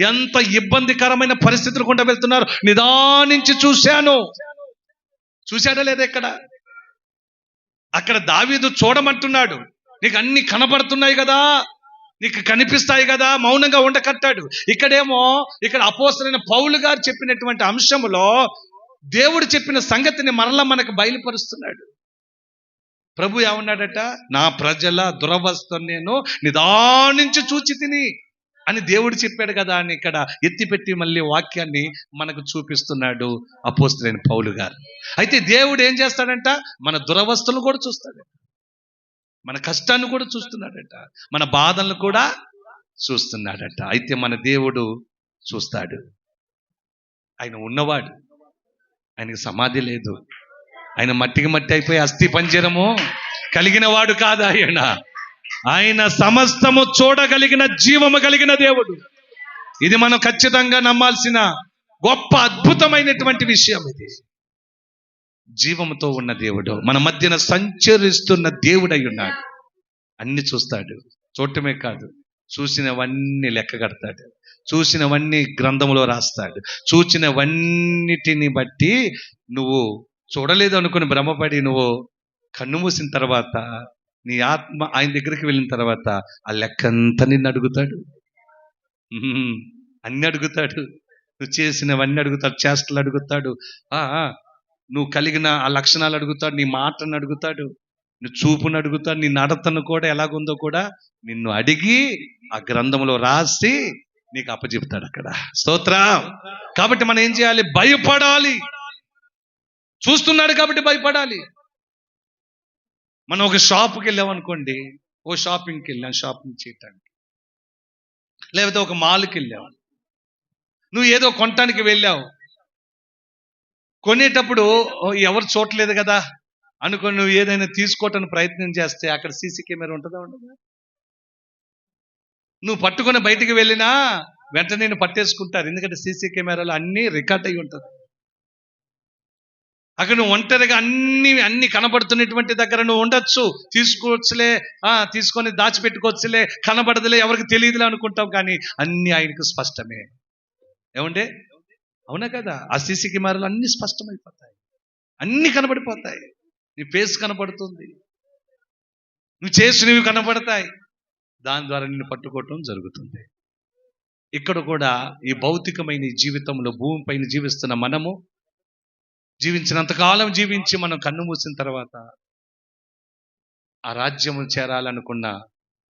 ఎంత ఇబ్బందికరమైన పరిస్థితులు గుండా వెళ్తున్నారు నిదానించి చూశాను. చూశాడా లేదా? అక్కడ దావీదు చూడమంటున్నాడు. నీకు అన్ని కనబడుతున్నాయి కదా, నీకు కనిపిస్తాయి కదా, మౌనంగా ఉండకట్టాడు. ఇక్కడ అపోస్తలుడైన పౌలు గారు చెప్పినటువంటి అంశములో దేవుడు చెప్పిన సంగతిని మరలా మనకు బయలుపరుస్తున్నాడు. ప్రభు ఏమన్నాడట? నా ప్రజల దురవస్థను నేను నిదానించి చూచి తిని అని దేవుడు చెప్పాడు కదా అని ఇక్కడ ఎత్తిపెట్టి మళ్ళీ వాక్యాన్ని మనకు చూపిస్తున్నాడు అపోస్తలుడైన పౌలు గారు. అయితే దేవుడు ఏం చేస్తాడంట? మన దురవస్థలు కూడా చూస్తాడు, మన కష్టాన్ని కూడా చూస్తున్నాడట, మన బాధలను కూడా చూస్తున్నాడట. అయితే మన దేవుడు చూస్తాడు. ఆయన ఉన్నవాడు, ఆయనకి సమాధి లేదు, ఆయన మట్టికి మట్టి అయిపోయి అస్థి పంజరము కలిగిన వాడు కాదు. ఆయన సమస్తము చూడగలిగిన జీవము కలిగిన దేవుడు. ఇది మనం ఖచ్చితంగా నమ్మాల్సిన గొప్ప అద్భుతమైనటువంటి విషయం. ఇది జీవముతో ఉన్న దేవుడు, మన మధ్యన సంచరిస్తున్న దేవుడు అయి ఉన్నాడు. అన్ని చూస్తాడు. చూడటమే కాదు, చూసినవన్నీ లెక్క కడతాడు, చూసినవన్నీ గ్రంథములో రాస్తాడు. చూసినవన్నిటిని బట్టి నువ్వు చూడలేదు అనుకుని భ్రమపడి నువ్వు కన్ను మూసిన తర్వాత నీ ఆత్మ ఆయన దగ్గరికి వెళ్ళిన తర్వాత ఆ లెక్కంతా నిన్ను అడుగుతాడు. అన్ని అడుగుతాడు. నువ్వు చేసినవన్నీ అడుగుతాడు, చేష్టలు అడుగుతాడు, నువ్వు కలిగిన ఆ లక్షణాలు అడుగుతాడు, నీ మాటను అడుగుతాడు, నీ చూపును అడుగుతాడు, నీ నడతను కూడా ఎలాగుందో కూడా నిన్ను అడిగి ఆ గ్రంథంలో రాసి నీకు అప్పచెప్తాడు అక్కడ. స్తోత్రం. కాబట్టి మనం ఏం చేయాలి? భయపడాలి. చూస్తున్నాడు కాబట్టి భయపడాలి. మనం ఒక షాప్కి వెళ్ళామనుకోండి, ఓ షాపింగ్కి వెళ్ళాం షాపింగ్ చేయటానికి, లేకపోతే ఒక మాల్కి వెళ్ళావు, నువ్వు ఏదో కొనటానికి వెళ్ళావు. కొనేటప్పుడు ఎవరు చూడలేదు కదా అనుకొని నువ్వు ఏదైనా తీసుకోవటానికి ప్రయత్నం చేస్తే అక్కడ సీసీ కెమెరా ఉంటుందా? ఉండదా? నువ్వు పట్టుకొని బయటికి వెళ్ళినా వెంటనే నేను పట్టేసుకుంటారు, ఎందుకంటే సీసీ కెమెరాలో అన్నీ రికార్డ్ అయి ఉంటుంది. అక్కడ నువ్వు ఒంటరిగా అన్ని కనబడుతున్నటువంటి దగ్గర నువ్వు ఉండొచ్చు, తీసుకోవచ్చులే, తీసుకొని దాచిపెట్టుకోవచ్చులే, కనబడదులే, ఎవరికి తెలియదులే అనుకుంటావు, కానీ అన్ని ఆయనకు స్పష్టమే. ఏమంటే అవునా కదా? ఆ సీసీ కెమెరాలు అన్ని స్పష్టమైపోతాయి, అన్ని కనబడిపోతాయి. నీ ఫేస్ కనబడుతుంది, నువ్వు చేసినవి కనబడతాయి, దాని ద్వారా నిన్ను పట్టుకోవటం జరుగుతుంది. ఇక్కడ కూడా ఈ భౌతికమైన ఈ జీవితంలో భూమిపైన జీవిస్తున్న మనము జీవించినంతకాలం జీవించి మనం కన్ను మూసిన తర్వాత ఆ రాజ్యము చేరాలనుకున్న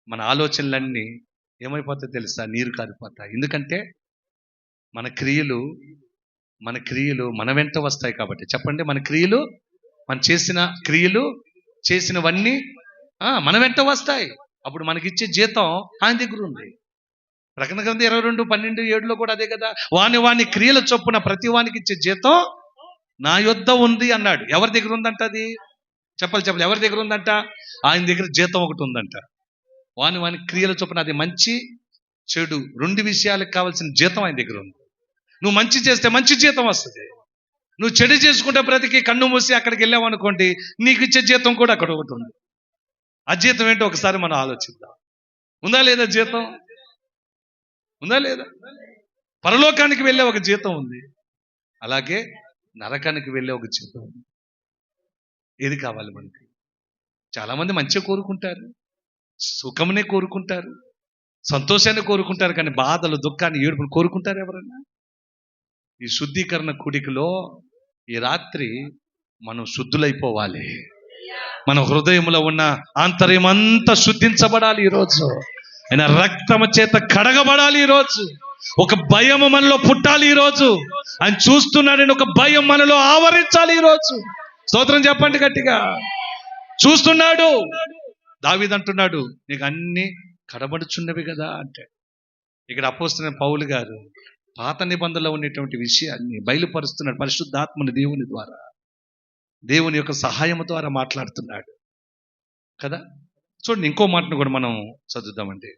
మన ఆలోచనలన్నీ ఏమైపోతాయి తెలుసా? నీరు కారిపోతాయి. ఎందుకంటే మన క్రియలు మన వెంట వస్తాయి కాబట్టి. చెప్పండి, మన క్రియలు, మనం చేసిన క్రియలు చేసినవన్నీ మన వెంట వస్తాయి. అప్పుడు మనకిచ్చే జీతం ఆయన దగ్గర ఉంది. ప్రకటన గ్రంథం 22:12-7 కూడా అదే కదా. వాని క్రియల చొప్పున ప్రతి వానికి ఇచ్చే జీతం నా యొద్ద ఉంది అన్నాడు. ఎవరి దగ్గర ఉందంట అది? చెప్పాలి, ఎవరి దగ్గర ఉందంట? ఆయన దగ్గర జీతం ఒకటి ఉందంట. వాని క్రియల చొప్పున, అది మంచి చెడు రెండు విషయాలకు కావాల్సిన జీతం ఆయన దగ్గర ఉంది. నువ్వు మంచి చేస్తే మంచి జీతం వస్తుంది, నువ్వు చెడు చేసుకుంటే బ్రతికి కన్ను మూసి అక్కడికి వెళ్ళావు అనుకోండి, నీకు ఇచ్చే జీతం కూడా అక్కడ ఒకటి ఉంది. ఆ జీతం ఏంటో ఒకసారి మనం ఆలోచిద్దాం. ఉందా లేదా? జీతం ఉందా లేదా? పరలోకానికి వెళ్ళే ఒక జీతం ఉంది, అలాగే నరకానికి వెళ్ళే ఒక జీతం ఉంది. ఏది కావాలి మనకి? చాలా మంది మంచిగా కోరుకుంటారు, సుఖమునే కోరుకుంటారు, సంతోషాన్ని కోరుకుంటారు, కానీ బాధలు, దుఃఖాన్ని, ఏడుపును కోరుకుంటారు ఎవరన్నా? ఈ శుద్ధీకరణ కూడికలో ఈ రాత్రి మనం శుద్ధులైపోవాలి. మన హృదయంలో ఉన్న ఆంతర్యం అంతా శుద్ధించబడాలి. ఈరోజు ఆయన రక్తము చేత కడగబడాలి. ఈరోజు ఒక భయం మనలో పుట్టాలి. ఈరోజు ఆయన చూస్తున్నాడని ఒక భయం మనలో ఆవరించాలి. ఈరోజు స్తోత్రం చెప్పండి గట్టిగా. చూస్తున్నాడు. దావీదు అంటున్నాడు, నీకు అన్ని కనబడుచున్నవి కదా అంటే. ఇక్కడ అపోస్తలుడైన పౌలు గారు పాత నిబంధనలో ఉన్నటువంటి విషయాన్ని బయలుపరుస్తున్నాడు పరిశుద్ధాత్మని దేవుని ద్వారా. దేవుని యొక్క సహాయం ద్వారా మాట్లాడుతున్నాడు కదా. చూడండి, ఇంకో మాటను కూడా మనం చదువుదామండి.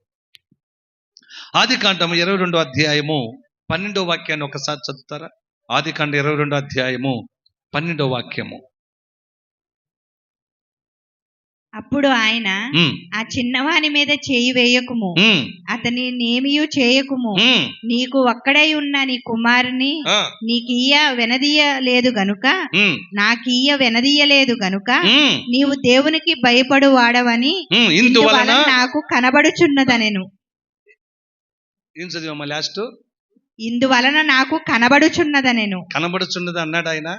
ఆదికాండం 22 అధ్యాయము 12 వాక్యాన్ని ఒకసారి చదువుతారా? ఆదికాండం 22 అధ్యాయము 12 వాక్యము.
అప్పుడు ఆయన, ఆ చిన్నవాని మీద చేయి వేయకుము, అతనినేమియూ చేయకుము, నీకు ఒక్కడై ఉన్న నీ కుమారుని నీకియ్య వెనదీయలేదు గనుక, నాకియ్య వెనదీయలేదు గనుక నీవు దేవునికి భయపడు వాడవని ఇందువలన నాకు కనబడుచున్నదనెను.
ఏం చదివమ్మా లాస్ట్?
ఇందువలన నాకు కనబడుచున్నదనెను.
కనబడుచున్నది అన్నాడు ఆయన.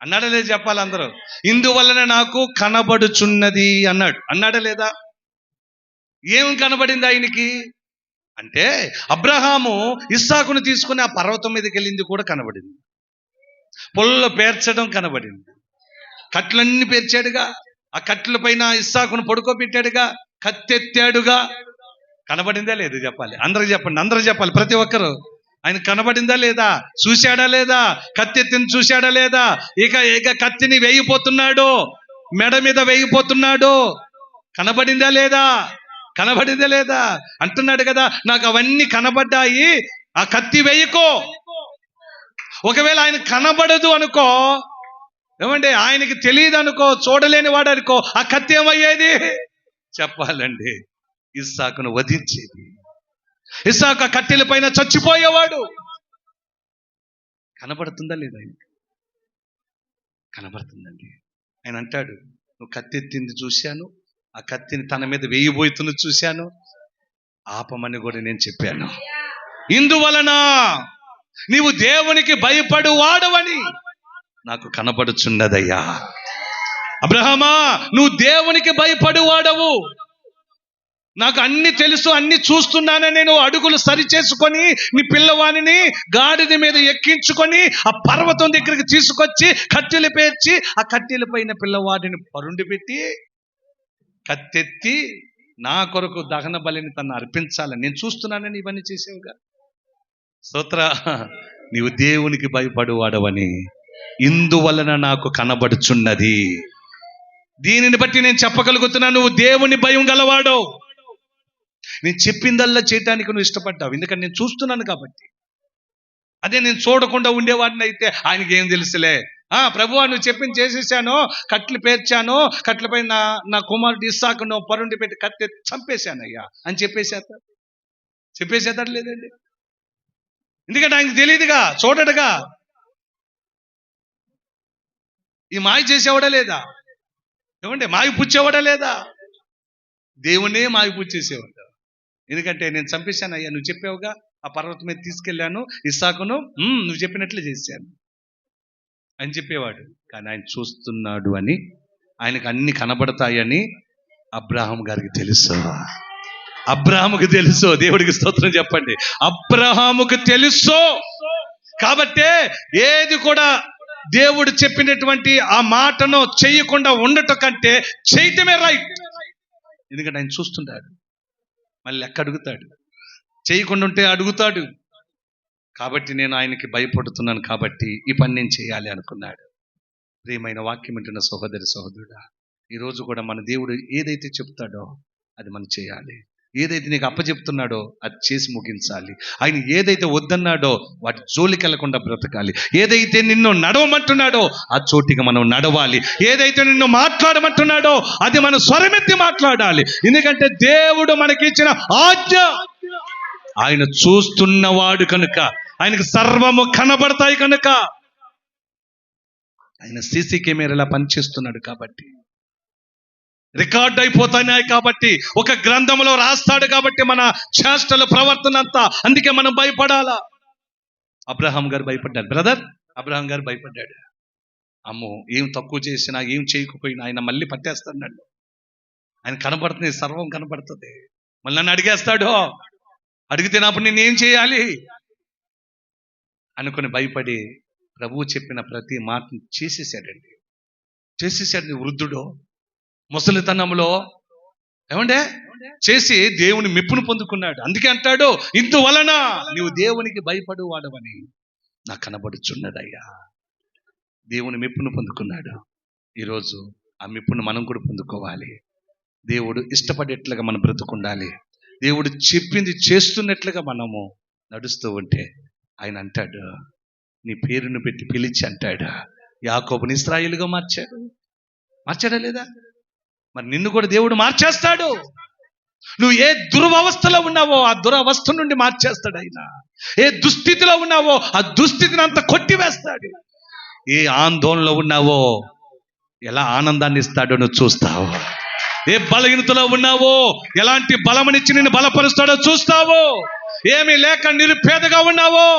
అన్నాడా లేదు చెప్పాలి అందరూ. ఇందువలన నాకు కనబడుచున్నది అన్నాడు. అన్నాడా లేదా? ఏం కనబడింది ఆయనకి అంటే, అబ్రహాము ఇస్సాకును తీసుకుని ఆ పర్వతం మీదకి వెళ్ళింది కూడా కనబడింది. పొలంలో పేర్చడం కనబడింది. కట్లన్నీ పేర్చాడుగా, ఆ కట్ల పైన ఇస్సాకును పడుకోబెట్టాడుగా, కత్తెత్తాడుగా. కనబడిందా లేదు చెప్పాలి. అందరికి చెప్పండి, అందరూ చెప్పాలి, ప్రతి ఒక్కరు. ఆయన కనబడిందా లేదా? చూశాడా లేదా? కత్తెత్తిని చూశాడా లేదా? ఇక కత్తిని వేయిపోతున్నాడు, మెడ మీద వేయిపోతున్నాడు. కనబడిందా లేదా? కనబడిందా లేదా అంటున్నాడు కదా. నాకు అవన్నీ కనబడ్డాయి, ఆ కత్తి వేయకో. ఒకవేళ ఆయన కనబడదు అనుకో, ఏమంటే ఆయనకి తెలియదు అనుకో, చూడలేని వాడు అనుకో, ఆ కత్తి ఏమయ్యేది చెప్పాలండి? ఇస్సాకును వధించేది. ఇస్సాకు ఆ కట్టెల పైన చచ్చిపోయేవాడు. కనబడుతుందా లేదా? ఆయనకి కనబడుతుందండి. ఆయన అంటాడు, నువ్వు కత్తెత్తింది చూశాను, ఆ కత్తిని తన మీద వేయబోతున్నది చూశాను, ఆపమని కూడా నేను చెప్పాను. ఇందువలన నీవు దేవునికి భయపడు వాడవని నాకు కనబడుచున్నదయ్యా. అబ్రహామా, నువ్వు దేవునికి భయపడు వాడవు. నాకు అన్ని తెలుసు, అన్ని చూస్తున్నానని నేను అడుగులు సరి చేసుకొని నీ పిల్లవాణిని గాడిద మీద ఎక్కించుకొని ఆ పర్వతం దగ్గరికి తీసుకొచ్చి కట్టెలు పేర్చి ఆ కట్టెల పైన పిల్లవాడిని పరుండి పెట్టి కత్తెత్తి నా కొరకు దహన బలిని తను అర్పించాలని నేను చూస్తున్నానని ఇవన్నీ చేసేవుగా. స్తోత్ర. నీవు దేవునికి భయపడువాడవని ఇందువలన నాకు కనబడుచున్నది. దీనిని బట్టి నేను చెప్పగలుగుతున్నా, నువ్వు దేవుని భయం గలవాడు. నేను చెప్పిందల్లా చేయటానికి నువ్వు ఇష్టపడ్డావు, ఎందుకంటే నేను చూస్తున్నాను కాబట్టి. అదే నేను చూడకుండా ఉండేవాడిని అయితే ఆయనకి ఏం తెలుసులే. ప్రభువా, నువ్వు చెప్పింది చేసేసాను, కట్లు పేర్చాను, కట్లపై నా కుమారుడు ఇస్సాకును పరుండి పెట్టి కత్తి చంపేశానయ్యా అని చెప్పేసేతాడు లేదండి. ఎందుకంటే ఆయనకు తెలియదుగా, చూడడుగా. ఈ మాయ చేసేవాడా లేదా? ఏమంటే మాయ పుచ్చేవాడా లేదా? దేవునే మాయ పుచ్చేసేవాడు. ఎందుకంటే నేను చంపేశానయ్యా, నువ్వు చెప్పావుగా, ఆ పర్వతం మీద తీసుకెళ్ళాను, ఇస్సాకును నువ్వు చెప్పినట్లు చేశాను అని చెప్పేవాడు. కానీ ఆయన చూస్తున్నాడు అని, ఆయనకు అన్ని కనబడతాయని అబ్రహాం గారికి తెలుసు. అబ్రహాముకి తెలుసు. దేవుడికి స్తోత్రం చెప్పండి. అబ్రహాముకు తెలుసు. కాబట్టే ఏది కూడా దేవుడు చెప్పినటువంటి ఆ మాటను చేయకుండా ఉండటం కంటే చేయటమే రైట్. ఎందుకంటే ఆయన చూస్తుంటాడు, మళ్ళీ లెక్క అడుగుతాడు. చేయకుండా ఉంటే అడుగుతాడు. కాబట్టి నేను ఆయనకి భయపడుతున్నాను, కాబట్టి ఈ పని నేను చేయాలి అనుకున్నాడు. ప్రియమైన వాక్యం వింటున్న సహోదరి సహోదరుడా, ఈరోజు కూడా మన దేవుడు ఏదైతే చెప్తాడో అది మనం చేయాలి. ఏదైతే నీకు అప్పచెప్తున్నాడో అది చేసి ముగించాలి. ఆయన ఏదైతే వద్దన్నాడో వాటి జోలికి వెళ్లకుండా బ్రతకాలి. ఏదైతే నిన్ను నడవమంటున్నాడో ఆ చోటికి మనం నడవాలి. ఏదైతే నిన్ను మాట్లాడమంటున్నాడో అది మనం స్వరమెత్తి మాట్లాడాలి. ఎందుకంటే దేవుడు మనకి ఇచ్చిన ఆజ్ఞ. ఆయన చూస్తున్నవాడు కనుక, ఆయనకు సర్వము కనబడతాయి కనుక, ఆయన సీసీ కెమెరాలా పనిచేస్తున్నాడు కాబట్టి, రికార్డ్ అయిపోతున్నాయి కాబట్టి, ఒక గ్రంథంలో రాస్తాడు కాబట్టి మన చేష్టల ప్రవర్తన అంతా. అందుకే మనం భయపడాలా. అబ్రహాం గారు భయపడ్డాడు. బ్రదర్ అబ్రహాం గారు భయపడ్డాడు. అమ్మో, ఏం తక్కువ చేసినా, ఏం చేయకపోయినా ఆయన మళ్ళీ పట్టేస్తాడు. ఆయన కనబడుతుంది, సర్వం కనబడుతుంది. మళ్ళీ నన్ను అడిగేస్తాడు. అడిగితేనప్పుడు నేనేం చేయాలి అనుకుని భయపడి ప్రభువు చెప్పిన ప్రతి మాటను చేసేసాడు. వృద్ధుడు ముసలితనంలో ఏమండే చేసి దేవుని మెప్పును పొందుకున్నాడు. అందుకే అంటాడు, ఇందువలన నీవు దేవునికి భయపడు వాడవని నాకు కనబడుచున్నదయ్యా. దేవుని మెప్పును పొందుకున్నాడు. ఈరోజు ఆ మెప్పును మనం కూడా పొందుకోవాలి. దేవుడు ఇష్టపడేట్లుగా మనం బ్రతుకుండాలి. దేవుడు చెప్పింది చేస్తున్నట్లుగా మనము నడుస్తూ ఉంటే ఆయన అంటాడు, నీ పేరును పెట్టి పిలిచి అంటాడు, యాకోబుని ఇశ్రాయేలుగా మార్చాడా లేదా? మరి నిన్ను కూడా దేవుడు మార్చేస్తాడు. నువ్వు ఏ దురవస్థలో ఉన్నావో ఆ దురవస్థ నుండి మార్చేస్తాడు ఆయన. ఏ దుస్థితిలో ఉన్నావో ఆ దుస్థితిని అంతా కొట్టివేస్తాడు. ఏ ఆందోళనలో ఉన్నావో ఎలా ఆనందాన్ని ఇస్తాడో నువ్వు చూస్తావు. ఏ బలహీనతలో ఉన్నావో ఎలాంటి బలమునిచ్చి నిన్ను బలపరుస్తాడో చూస్తావో. ఏమీ లేక నిరుపేదగా ఉన్నావో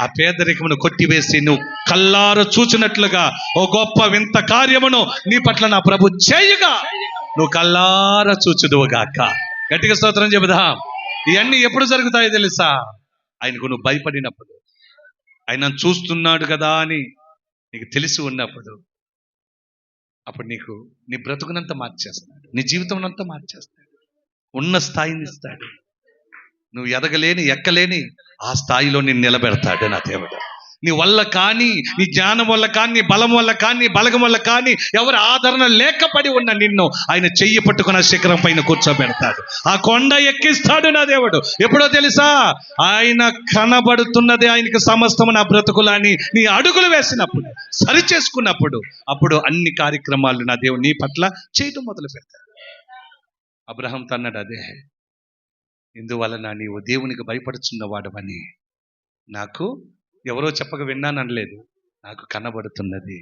ఆ పేదరికమును కొట్టివేసి నువ్వు కల్లార చూచినట్లుగా ఓ గొప్ప వింత కార్యమును నీ పట్ల నా ప్రభు చేయగా నువ్వు కల్లార చూచుదువుగాక. గట్టిగా స్తోత్రం చెబుదాం. ఇవన్నీ ఎప్పుడు జరుగుతాయో తెలుసా? ఆయనకు నువ్వు భయపడినప్పుడు, ఆయన చూస్తున్నాడు కదా అని నీకు తెలిసి ఉన్నప్పుడు, అప్పుడు నీకు నీ బ్రతుకునంతా మార్చేస్తాడు, నీ జీవితం అంతా మార్చేస్తాడు, ఉన్న స్థాయిని ఇస్తాడు. నువ్వు ఎదగలేని ఎక్కలేని ఆ స్థాయిలో నిన్ను నిలబెడతాడు నా దేవుడు. నీ వల్ల కానీ, నీ జ్ఞానం వల్ల కానీ, నీ బలం వల్ల కానీ, బలగం వల్ల కానీ ఎవరు ఆదరణ లేకపడి ఉన్న నిన్ను ఆయన చెయ్యి పట్టుకున్న శిఖరం పైన కూర్చోబెడతాడు. ఆ కొండ ఎక్కిస్తాడు నా దేవుడు. ఎప్పుడో తెలుసా? ఆయన కనబడుతున్నదే ఆయనకి సమస్తము నా బ్రతుకులని నీ అడుగులు వేసినప్పుడు, సరి చేసుకున్నప్పుడు, అప్పుడు అన్ని కార్యక్రమాలు నా దేవుడు నీ పట్ల చేయటం మొదలు పెడతాడు. అబ్రహాంతో అన్నాడు అదే, ఇందువలన నీవు దేవునికి భయపడుచున్నవాడవని నాకు ఎవరో చెప్పక విన్నాను అనలేదు, నాకు కనబడుతున్నది.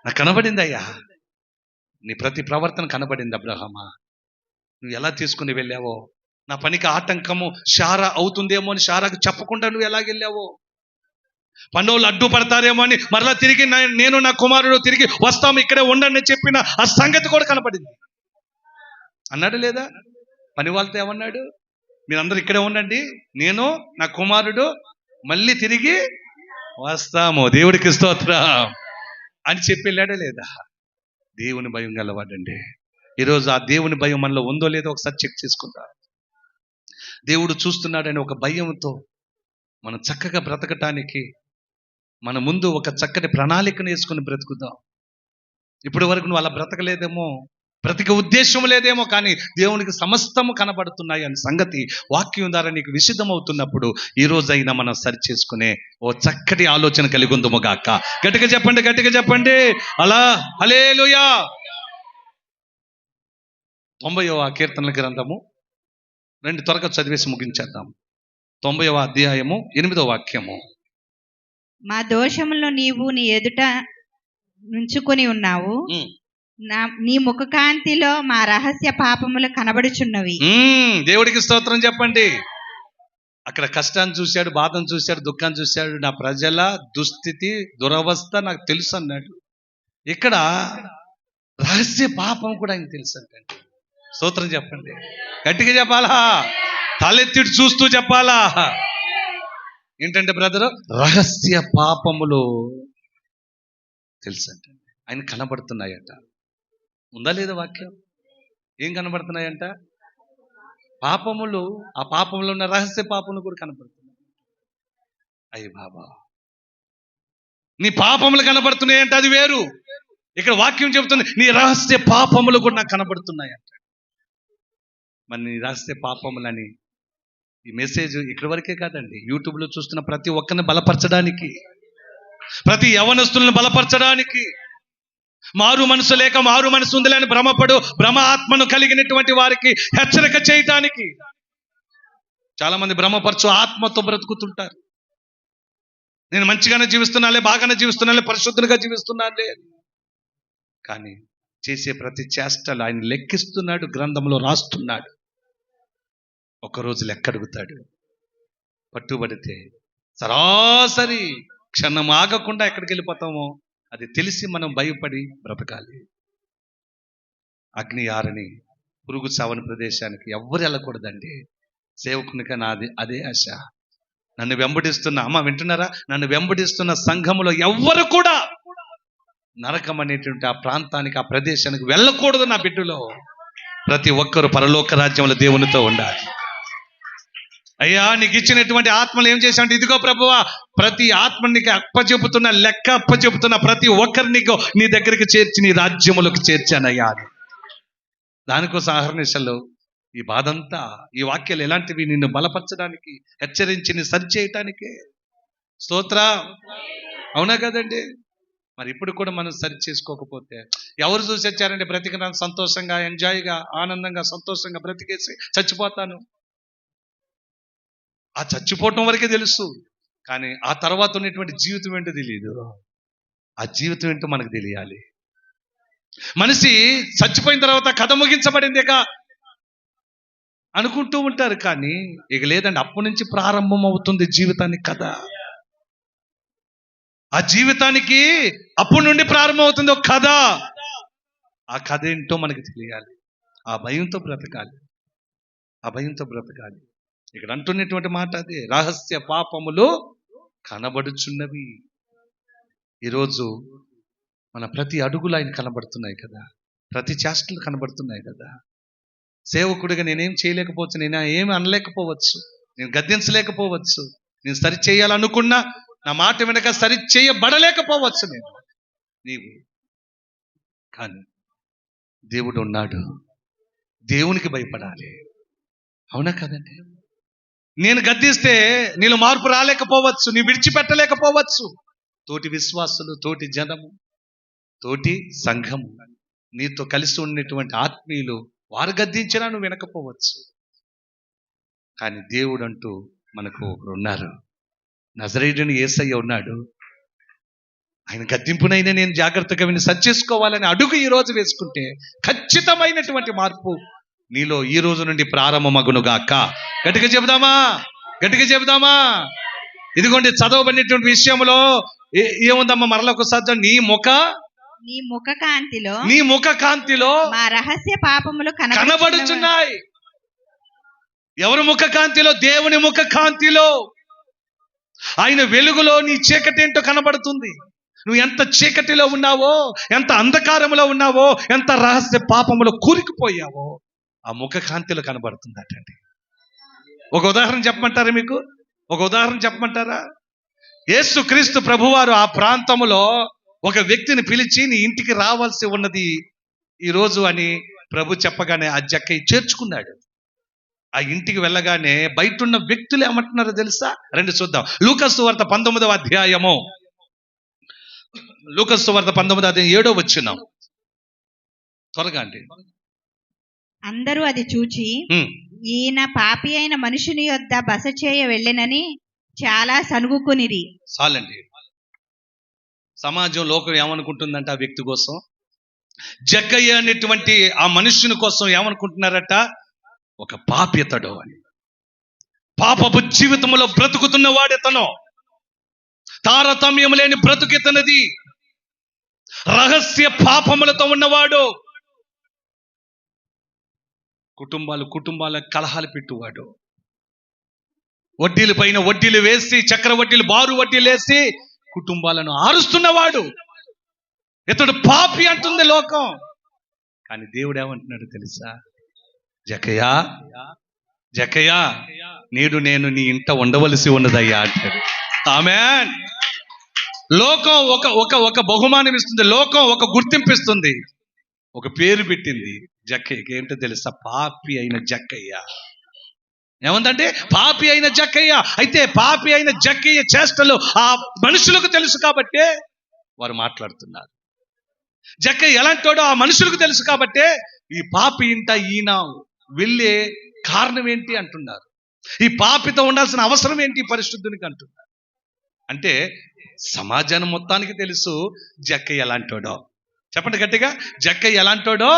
నాకు కనబడిందయ్యా, నీ ప్రతి ప్రవర్తన కనబడింది అబ్రహామా. నువ్వు ఎలా తీసుకుని వెళ్ళావో, నా పనికి ఆటంకము శారా అవుతుందేమో అని శారాకు చెప్పకుండా నువ్వు ఎలాగెళ్ళావో, పనులు అడ్డుపడతారేమో అని మరలా తిరిగి నేను నా కుమారుడు తిరిగి వస్తాము ఇక్కడే ఉండండి చెప్పిన ఆ సంగతి కూడా కనబడింది. అన్నాడు లేదా? పని వాళ్ళతో ఏమన్నాడు? మీరందరూ ఇక్కడే ఉండండి, నేను నా కుమారుడు మళ్ళీ తిరిగి వస్తాము, దేవుడికి స్తోత్రం అని చెప్పి వెళ్ళాడా లేదా? దేవుని భయం గలవాడండి. ఈరోజు ఆ దేవుని భయం మనలో ఉందో లేదో ఒకసారి చెక్ చేసుకుంటా. దేవుడు చూస్తున్నాడని ఒక భయంతో మనం చక్కగా బ్రతకటానికి మన ముందు ఒక చక్కటి ప్రణాళికను వేసుకుని బ్రతుకుదాం. ఇప్పటి వరకు నువ్వు అలా బ్రతకలేదేమో, బ్రతిక ఉద్దేశం లేదేమో, కానీ దేవునికి సమస్తము కనబడుతున్నాయి అనే సంగతి వాక్యం ద్వారా నీకు విశుద్ధమవుతున్నప్పుడు ఈ రోజైనా మనం సరి చేసుకునే ఓ చక్కటి ఆలోచన కలిగి ఉందము గాక. గట్టిగా చెప్పండి, గట్టిగా చెప్పండి అలా హల్లెలూయా. 90వ కీర్తనల గ్రంథము 2 త్వరగా చదివేసి ముగించేద్దాం. 90వ అధ్యాయము 8వ వాక్యము.
మా దోషములను నీవు నీ ఎదుట నుంచుకొని ఉన్నావు, నీ ముఖకాంతిలో మా రహస్య పాపములు కనబడుచున్నవి.
దేవుడికి స్తోత్రం చెప్పండి. అక్కడ కష్టాన్ని చూశాడు, బాధను చూశాడు, దుఃఖాన్ని చూశాడు. నా ప్రజల దుస్థితి దురవస్థ నాకు తెలుసు అన్నాడు. ఇక్కడ రహస్య పాపం కూడా ఆయనకు తెలుసు అంటే స్తోత్రం చెప్పండి. గట్టిగా చెప్పాలా, తలెత్తిటి చూస్తూ చెప్పాలా. ఏంటంటే బ్రదరు, రహస్య పాపములు తెలుసు అంటే ఆయన కనబడుతున్నాయట. ఉందా లేదా వాక్యం? ఏం కనబడుతున్నాయంట? పాపములు. ఆ పాపంలో ఉన్న రహస్య పాపములు కూడా కనబడుతున్నాయి. అయ్యి బాబా, నీ పాపములు కనబడుతున్నాయంట, అది వేరు. ఇక్కడ వాక్యం చెబుతుంది నీ రహస్య పాపములు కూడా నాకు కనబడుతున్నాయంట. మరి నీ రహస్య పాపములని ఈ మెసేజ్ ఇక్కడి వరకే కాదండి, యూట్యూబ్లో చూస్తున్న ప్రతి ఒక్కరిని బలపరచడానికి, ప్రతి యవనస్తులను బలపరచడానికి, మారు మనసు లేక మారు మనసు ఉందిలేని భ్రమపడు భ్రమ ఆత్మను కలిగినటువంటి వారికి హెచ్చరిక చేయటానికి. చాలా మంది భ్రమపరచు ఆత్మతో బ్రతుకుతుంటారు. నేను మంచిగానే జీవిస్తున్నాలే, బాగానే జీవిస్తున్నాలే, పరిశుద్ధంగా జీవిస్తున్నాలే, కానీ చేసే ప్రతి చేష్టలు ఆయన లెక్కిస్తున్నాడు, గ్రంథంలో రాస్తున్నాడు. ఒకరోజు లెక్క అడుగుతాడు. పట్టుబడితే సరాసరి క్షణం ఆగకుండా ఎక్కడికి వెళ్ళిపోతామో అది తెలిసి మనం భయపడి బ్రతకాలి. అగ్ని ఆరని పురుగు చావని ప్రదేశానికి ఎవ్వరు వెళ్ళకూడదండి. సేవకునిగా నాది అదే ఆశ. నన్ను వెంబడిస్తున్న అమ్మ వింటున్నారా, నన్ను వెంబడిస్తున్న సంఘములో ఎవ్వరు కూడా నరకం అనేటువంటి ఆ ప్రాంతానికి, ఆ ప్రదేశానికి వెళ్ళకూడదు. నా బిడ్డలో ప్రతి ఒక్కరు పరలోక రాజ్యంలో దేవునితో ఉండాలి. అయ్యా నీకు ఇచ్చినటువంటి ఆత్మలు ఏం చేశావంటే, ఇదిగో ప్రభువా, ప్రతి ఆత్మ నీకు అప్పచెపుతున్న, లెక్క అప్పచెపుతున్న ప్రతి ఒక్కరిని నీ దగ్గరికి చేర్చి నీ రాజ్యములకు చేర్చానయ్యా అని. దానికోసం అహర్నిశలు ఈ బాధంతా, ఈ వాక్యాలు ఎలాంటివి, నిన్ను బలపరచడానికి, హెచ్చరించి నీ సరిచేయటానికే. స్తోత్ర, అవునా కదండి? మరి ఇప్పుడు కూడా మనం సరి చేసుకోకపోతే ఎవరు చూసి వచ్చారంటే బ్రతికినాను సంతోషంగా, ఎంజాయ్గా, ఆనందంగా, సంతోషంగా బ్రతికేసి చచ్చిపోతాను. ఆ చచ్చిపోవటం వరకే తెలుసు, కానీ ఆ తర్వాత ఉన్నటువంటి జీవితం ఏంటో తెలియదు. ఆ జీవితం ఏంటో మనకు తెలియాలి. మనిషి చచ్చిపోయిన తర్వాత కథ ముగించబడిందిగా అనుకుంటూ ఉంటారు, కానీ ఇక లేదండి, అప్పటి నుంచి ప్రారంభం అవుతుంది జీవితానికి కథ. ఆ జీవితానికి అప్పటి నుండి ప్రారంభం అవుతుంది ఒక కథ. ఆ కథ ఏంటో మనకి తెలియాలి. ఆ భయంతో బ్రతకాలి, ఆ భయంతో బ్రతకాలి. ఇక్కడ అంటున్నటువంటి మాట అదే, రహస్య పాపములు కనబడుచున్నవి. ఈరోజు మన ప్రతి అడుగులు ఆయన కనబడుతున్నాయి కదా, ప్రతి చేష్టలు కనబడుతున్నాయి కదా. సేవకుడిగా నేనేం చేయలేకపోవచ్చు, నేను ఏమి అనలేకపోవచ్చు, నేను గద్దించలేకపోవచ్చు, నేను సరి చేయాలనుకున్నా నా మాట వెనక సరి చేయబడలేకపోవచ్చు నీవు. కానీ దేవుడు ఉన్నాడు, దేవునికి భయపడాలి. అవునా కదండి? నేను గద్దిస్తే నీలో మార్పు రాలేకపోవచ్చు, నీ విడిచిపెట్టలేకపోవచ్చు. తోటి విశ్వాసులు, తోటి జనము, తోటి సంఘము, నీతో కలిసి ఉన్నటువంటి ఆత్మీయులు, వారు గద్దించినా నువ్వు వినకపోవచ్చు. కానీ దేవుడు అంటూ మనకు ఉన్నారు. నజరేయుడైన యేసయ్య ఉన్నాడు. ఆయన గద్దింపునైనా నేను జాగ్రత్తగా విని సరి చేసుకోవాలని అడుగు ఈ రోజు వేసుకుంటే ఖచ్చితమైనటువంటి మార్పు నీలో ఈ రోజు నుండి ప్రారంభమగునుగాక. గట్టిగా చెబుదామా, గట్టిగా చెబుదామా. ఇదిగోండి, చదవబడినటువంటి విషయంలో ఏముందమ్మా, మరొకసారి, నీ ముఖ కాంతిలో
మా రహస్య పాపములు
కనబడుచున్నాయి. ఎవరి ముఖ కాంతిలో? దేవుని ముఖ కాంతిలో. ఆయన వెలుగులో నీ చీకటి ఏంటో కనబడుతుంది. నువ్వు ఎంత చీకటిలో ఉన్నావో, ఎంత అంధకారంలో ఉన్నావో, ఎంత రహస్య పాపములో కూరుకుపోయావో ఆ ముఖ కాంతిలో కనబడుతుందటండి. ఒక ఉదాహరణ చెప్పమంటారా మీకు? ఒక ఉదాహరణ చెప్పమంటారా? యేసుక్రీస్తు ప్రభువారు ఆ ప్రాంతములో ఒక వ్యక్తిని పిలిచి, నీ ఇంటికి రావాల్సి ఉన్నది ఈరోజు అని ప్రభు చెప్పగానే ఆ జక్కయ్య చేర్చుకున్నాడు. ఆ ఇంటికి వెళ్ళగానే బయట ఉన్న వ్యక్తులు ఏమంటున్నారో తెలుసా? రండి చూద్దాం. లూకాసు వార్త 19వ అధ్యాయము, లూకాసు వార్త 19వ అధ్యాయం 7వ వచనం. త్వరగా అండి.
అందరూ అది చూచి ఈయన పాపి అయిన మనుషుని యొద్ద బస చేయ వెళ్ళెనని చాలా సనుగుకొనిరి.
చాలండి. సమాజం, లోకం ఏమనుకుంటుందంట ఆ వ్యక్తి కోసం? జక్కయ్య అనేటువంటి ఆ మనుష్యుని కోసం ఏమనుకుంటున్నారట? ఒక పాపితడు అని. పాపపు జీవితంలో బ్రతుకుతున్న వాడెతను. తారతమ్యం లేని బ్రతుకెతనది. రహస్య పాపములతో ఉన్నవాడు. కుటుంబాల కలహాలు పెట్టువాడు. వడ్డీల పైన వడ్డీలు వేసి, చక్రవడ్డీలు, బారు వడ్డీలు వేసి కుటుంబాలను ఆరుస్తున్నవాడు. ఇతడు పాపి అంటుంది లోకం. కానీ దేవుడు ఏమంటున్నాడు తెలుసా? జక్కయ్యా, నేడు నేను నీ ఇంట ఉండవలసి ఉన్నదయ్యా అంటాడు. ఆమేన్. లోకం ఒక బహుమానం ఇస్తుంది, లోకం ఒక గుర్తింపు ఇస్తుంది, ఒక పేరు పెట్టింది జక్కయ్యకి. ఏంటో తెలుసా? పాపి అయిన జక్కయ్య. ఏముందంటే పాపి అయిన జక్కయ్య. అయితే పాపి అయిన జక్కయ్య చేష్టలు ఆ మనుషులకు తెలుసు కాబట్టే వారు మాట్లాడుతున్నారు. జక్కయ్య ఎలాంటోడో ఆ మనుషులకు తెలుసు కాబట్టే ఈ పాపి ఇంట ఈయన వెళ్ళే కారణం ఏంటి అంటున్నారు. ఈ పాపితో ఉండాల్సిన అవసరం ఏంటి పరిశుద్ధునికి అంటున్నారు. అంటే సమాజాన్ని మొత్తానికి తెలుసు జక్కయ్య ఎలాంటోడో. చెప్పండి గట్టిగా, జక్కయ్య ఎలాంటోడో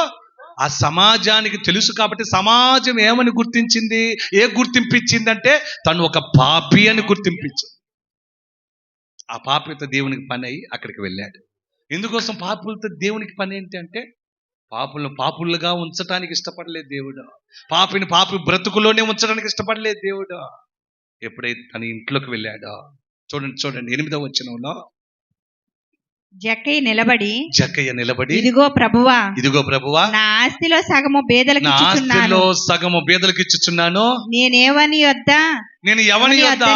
ఆ సమాజానికి తెలుసు కాబట్టి సమాజం ఏమని గుర్తించింది? ఏ గుర్తింపు ఇచ్చిందంటే తను ఒక పాపి అని గుర్తింపించింది. ఆ పాపితో దేవునికి పని అయ్యి అక్కడికి వెళ్ళాడు. ఎందుకోసం పాపులతో దేవునికి పని ఏంటి అంటే, పాపులను పాపులుగా ఉంచడానికి ఇష్టపడలేదు దేవుడు. పాపిని పాపి బ్రతుకులోనే ఉంచడానికి ఇష్టపడలేదు దేవుడు. ఎప్పుడైతే తన ఇంట్లోకి వెళ్ళాడో, చూడండి 8వ వచనంలో,
జక్కయ్య నిలబడి,
జక్కయ్య నిలబడి,
ఇదిగో ప్రభువా,
ఇదిగో ప్రభువా,
నా ఆస్తిలో సగము బేదలకు
నా
ఇచ్చుచున్నాను.
ఆస్తిలో సగము బేదలకు ఇచ్చుచున్నాను.
నేనేవని యొద్ద
నేను ఎవని యొద్ద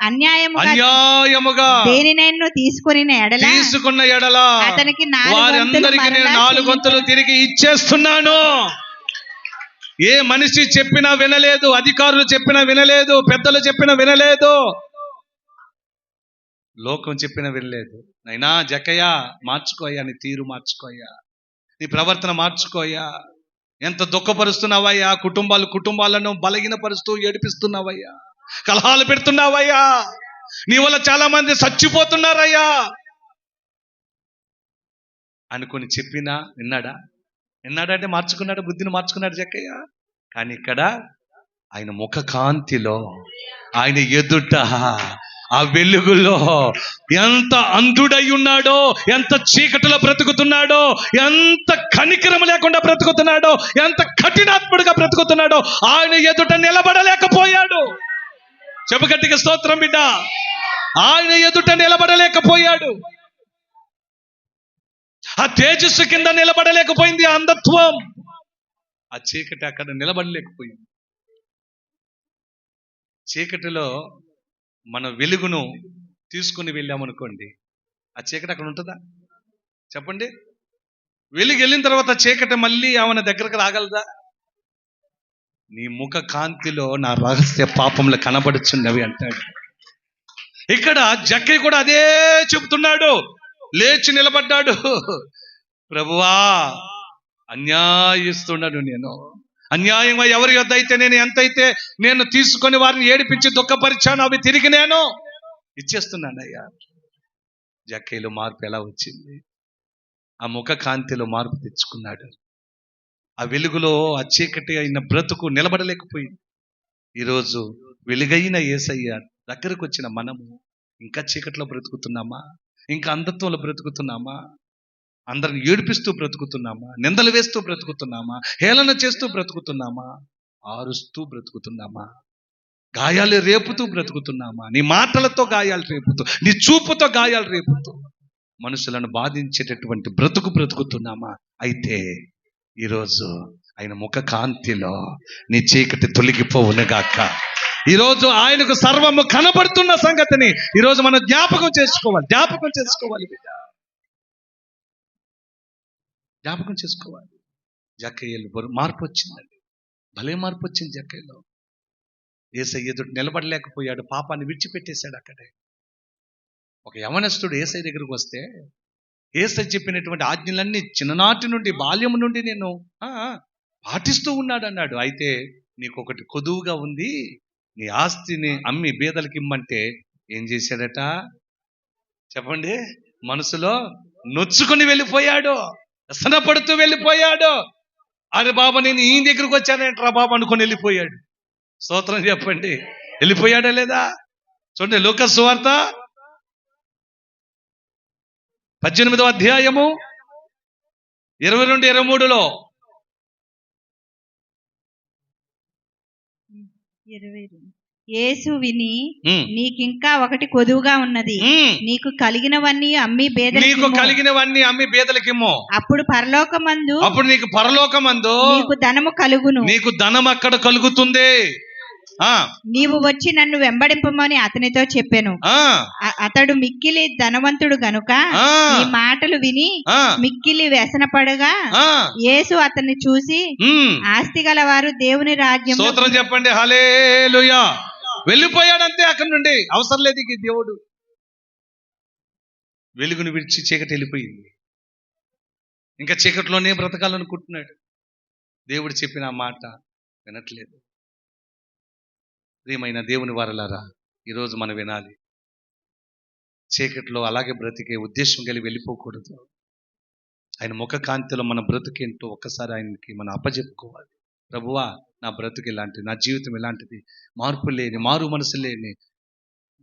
అన్యాయముగా
దేనినైనా తీసుకుని
తీసుకున్న ఎడల
అతనికి
వారందరికీ నేను 4 వంతులు తిరిగి ఇచ్చేస్తున్నాను. ఏ మనిషి చెప్పినా వినలేదు, అధికారులు చెప్పినా వినలేదు, పెద్దలు చెప్పినా వినలేదు, లోకం చెప్పినా వినలేదు. నైనా జక్కయ్య మార్చుకోయ్యా, నీ తీరు మార్చుకోయ్యా, నీ ప్రవర్తన మార్చుకోయ్యా. ఎంత దుఃఖపరుస్తున్నావయ్యా, కుటుంబాలను బలహీనపరుస్తూ ఏడిపిస్తున్నావయ్యా, కలహాలు పెడుతున్నావయ్యా, నీ వల్ల చాలా మంది చచ్చిపోతున్నారయ్యా అనుకొని చెప్పినా విన్నాడంటే మార్చుకున్నాడు, బుద్ధిని మార్చుకున్నాడు జక్కయ్య. కానీ ఇక్కడ ఆయన ముఖ కాంతిలో, ఆయన ఎదుట, ఆ వెలుగులో ఎంత అంధుడై ఉన్నాడో, ఎంత చీకటిలో బ్రతుకుతున్నాడో, ఎంత కనికరం లేకుండా బ్రతుకుతున్నాడో, ఎంత కఠినాత్ముడిగా బ్రతుకుతున్నాడో, ఆయన ఎదుట నిలబడలేకపోయాడు. చెప్పు గట్టిగా స్తోత్రం బిడ్డ. ఆయన ఎదుట నిలబడలేకపోయాడు. ఆ తేజస్సు కింద నిలబడలేకపోయింది ఆ అంధత్వం. ఆ చీకటి అక్కడ నిలబడలేకపోయింది. చీకటిలో మన వెలుగును తీసుకుని వెళ్ళామనుకోండి, ఆ చీకటి అక్కడ ఉంటుందా? చెప్పండి. వెలుగు వెళ్ళిన తర్వాత చీకటి మళ్ళీ ఆమె దగ్గరకు రాగలదా? నీ ముఖ కాంతిలో నా రహస్య పాపములు కనబడుచున్నవి అంటాడు. ఇక్కడ జక్కయ్య కూడా అదే చెబుతున్నాడు. లేచి నిలబడ్డాడు. ప్రభువా, అన్యాయిస్తున్నాడు నేను. అన్యాయంగా ఎవరి యొద్ద అయితే నేను ఎంతైతే నేను తీసుకొని వారిని ఏడిపించి దుఃఖపరిచాను, అవి తిరిగి నేను ఇచ్చేస్తున్నానయ్యా. జక్కయ్యలో మార్పు ఎలా వచ్చింది? ఆ ముఖ కాంతిలో మార్పు తెచ్చుకున్నాడు. ఆ వెలుగులో ఆ చీకటి అయిన బ్రతుకు నిలబడలేకపోయింది. ఈరోజు వెలుగైన యేసయ్య దగ్గరకు వచ్చిన మనము ఇంకా చీకట్లో బ్రతుకుతున్నామా? ఇంకా అంధత్వంలో బ్రతుకుతున్నామా? అందరిని ఏడిపిస్తూ బ్రతుకుతున్నామా? నిందలు వేస్తూ బ్రతుకుతున్నామా? హేళన చేస్తూ బ్రతుకుతున్నామా? ఆరుస్తూ బ్రతుకుతున్నామా? గాయాలు రేపుతూ బ్రతుకుతున్నామా? నీ మాటలతో గాయాలు రేపుతూ, నీ చూపుతో గాయాలు రేపుతూ మనుషులను బాధించేటటువంటి బ్రతుకుతున్నామా? అయితే ఈరోజు ఆయన ముఖ కాంతిలో నీ చీకటి తొలగిపోవునుగాక. ఈరోజు ఆయనకు సర్వము కనబడుతున్న సంగతిని ఈరోజు మనం జ్ఞాపకం చేసుకోవాలి బిడ్డ. జ్ఞాపకం చేసుకోవాలి. జక్కయ్యలో మార్పు వచ్చిందండి. భలే మార్పు వచ్చింది జక్కయ్యలో. యేసయ్య ఎదుట నిలబడలేకపోయాడు, పాపాన్ని విడిచిపెట్టేశాడు అక్కడే. ఒక యవనస్తుడు యేసయ్య దగ్గరకు వస్తే, యేసయ్య చెప్పినటువంటి ఆజ్ఞలన్నీ చిన్ననాటి నుండి, బాల్యం నుండి నేను పాటిస్తూ ఉన్నాడు అన్నాడు. అయితే నీకు ఒకటి కొదువుగా ఉంది, నీ ఆస్తిని అమ్మి బీదలకి ఇమ్మంటే ఏం చేశాడట? చెప్పండి. మనసులో నొచ్చుకుని వెళ్ళిపోయాడు, వ్యసనపడుతూ వెళ్ళిపోయాడు. అరే బాబా, నేను ఈ దగ్గరకు వచ్చానంటరా బాబా అనుకొని వెళ్ళిపోయాడు. స్తోత్రం చెప్పండి. వెళ్ళిపోయాడా లేదా? చూడండి, లూకా సువార్త 18వ అధ్యాయము 22-23లో.
యేసు విని, నీకింకా ఒకటి కొదువుగా ఉన్నది, నీకు కలిగినవన్నీ అమ్మి
బేదలకిమ్ము.
అప్పుడు పరలోకమందు
నీకు పరలోకమందు
నీకు ధనము కలుగును.
నీకు ధనం అక్కడ కలుగుతుంది.
నీవు వచ్చి నన్ను వెంబడింపమని అతనితో చెప్పాను. అతడు మిక్కిలి ధనవంతుడు గనుక ఈ మాటలు విని మిక్కిలి వ్యసనపడగా, యేసు అతన్ని చూసి, ఆస్తి గలవారు దేవుని రాజ్యం.
స్తోత్రం చెప్పండి. హల్లెలూయా. వెళ్ళిపోయాడంతే అక్కడి నుండి. అవసరం లేదు ఈ దేవుడు. వెలుగును విడిచి చీకటి వెళ్ళిపోయింది. ఇంకా చీకటిలోనే బ్రతకాలనుకుంటున్నాడు. దేవుడు చెప్పిన మాట వినట్లేదు. ప్రియమైన దేవుని వారలారా, ఈరోజు మనం వినాలి. చీకట్లో అలాగే బ్రతికే ఉద్దేశం కలిగి వెళ్ళిపోకూడదు. ఆయన ముఖ కాంతిలో మన బ్రతుకేంటో ఒక్కసారి ఆయనకి మనం అప్పచెప్పుకోవాలి. ప్రభువా, నా బ్రతుకు ఇలాంటిది, నా జీవితం ఇలాంటిది, మార్పు లేని, మారు మనసు లేని,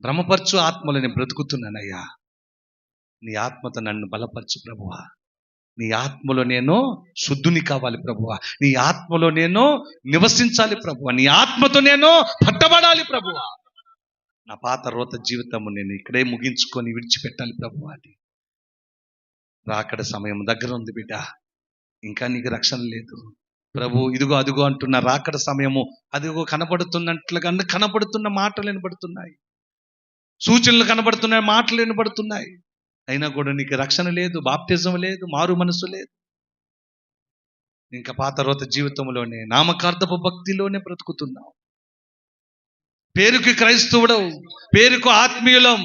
భ్రమపరచు ఆత్మలో నేను బ్రతుకుతున్నానయ్యా. నీ ఆత్మతో నన్ను బలపరచు ప్రభువా. నీ ఆత్మలో నేను శుద్ధుని కావాలి ప్రభువా. నీ ఆత్మలో నేను నివసించాలి ప్రభువా. నీ ఆత్మతో నేను పట్టబడాలి ప్రభువా. నా పాత రోత జీవితము నేను ఇక్కడే ముగించుకొని విడిచిపెట్టాలి ప్రభువా. రాకడ సమయం దగ్గర ఉంది బిడ్డ. ఇంకా నీకు రక్షణ లేదు. ప్రభు ఇదిగో అదిగో అంటున్న రాకడ సమయము అదిగో కనబడుతున్నట్లుగా కనబడుతున్న మాటలు వినబడుతున్నాయి, సూచనలు కనబడుతున్నాయి, మాటలు వినబడుతున్నాయి. అయినా కూడా నీకు రక్షణ లేదు, బాప్తిజం లేదు, మారు మనసు లేదు. ఇంకా పాత రోత జీవితంలోనే నామకార్థపు భక్తిలోనే బ్రతుకుతున్నావు. పేరుకి క్రైస్తవుడవు, పేరుకు ఆత్మీయులం,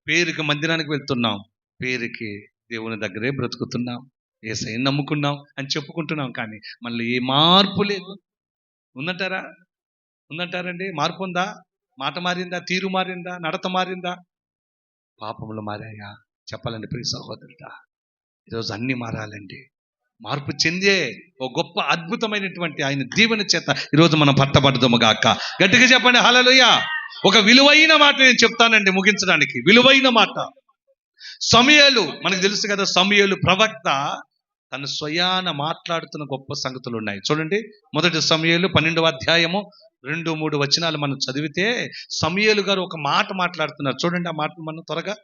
పేరుకి మందిరానికి వెళ్తున్నాం, పేరుకి దేవుని దగ్గరే బ్రతుకుతున్నాం, యేసయ్యని నమ్ముకున్నాం అని చెప్పుకుంటున్నాం. కానీ మళ్ళీ ఏ మార్పు లేదు. ఉందంటారండి? మార్పు ఉందా? మాట మారిందా? తీరు మారిందా? నడత మారిందా? పాపములు మారాయా? చెప్పాలండి ప్రియ సహోదరుడా, ఈరోజు అన్ని మారాలండి. మార్పు చెందే ఓ గొప్ప అద్భుతమైనటువంటి ఆయన దీవెన చేత ఈరోజు మనం పట్టబడదాము గాక. గట్టిగా చెప్పండి హల్లెలూయా. ఒక విలువైన మాట నేను చెప్తానండి ముగించడానికి. విలువైన మాట. సమూయేలు, మనకు తెలుసు కదా, సమూయేలు ప్రవక్త తన స్వయాన మాట్లాడుతున్న గొప్ప సంగతులు ఉన్నాయి. చూడండి, మొదటి సమూయేలు 12వ అధ్యాయము 2-3 వచనాలు మనం చదివితే సమూయేలు గారు ఒక మాట మాట్లాడుతున్నారు. చూడండి ఆ మాట మనం త్వరగా.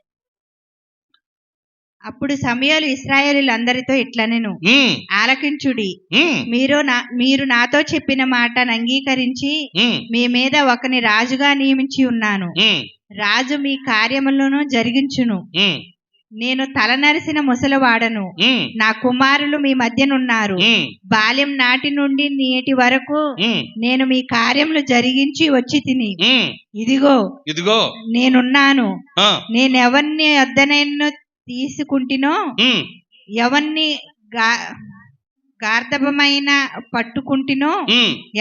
అప్పుడు సమూయేలు ఇశ్రాయేలీయులందరితో ఇట్లనెను, ఆలకించుడి, మీరు నాతో చెప్పిన మాటను అంగీకరించి మీ మీద ఒకని రాజుగా నియమించి ఉన్నాను. రాజు మీ కార్యములను జరిగించును. నేను తలనరిసిన ముసలివాడను, నా కుమారులు మీ మధ్యనున్నారు. బాల్యం నాటి నుండి నేటి వరకు నేను మీ కార్యములు జరిగించి వచ్చి తిని, ఇదిగో నేనున్నాను. నేనెవరిని వద్దనైనా తీసుకుంటినో, ఎవరిని గార్ధబమైన పట్టుకుంటినో,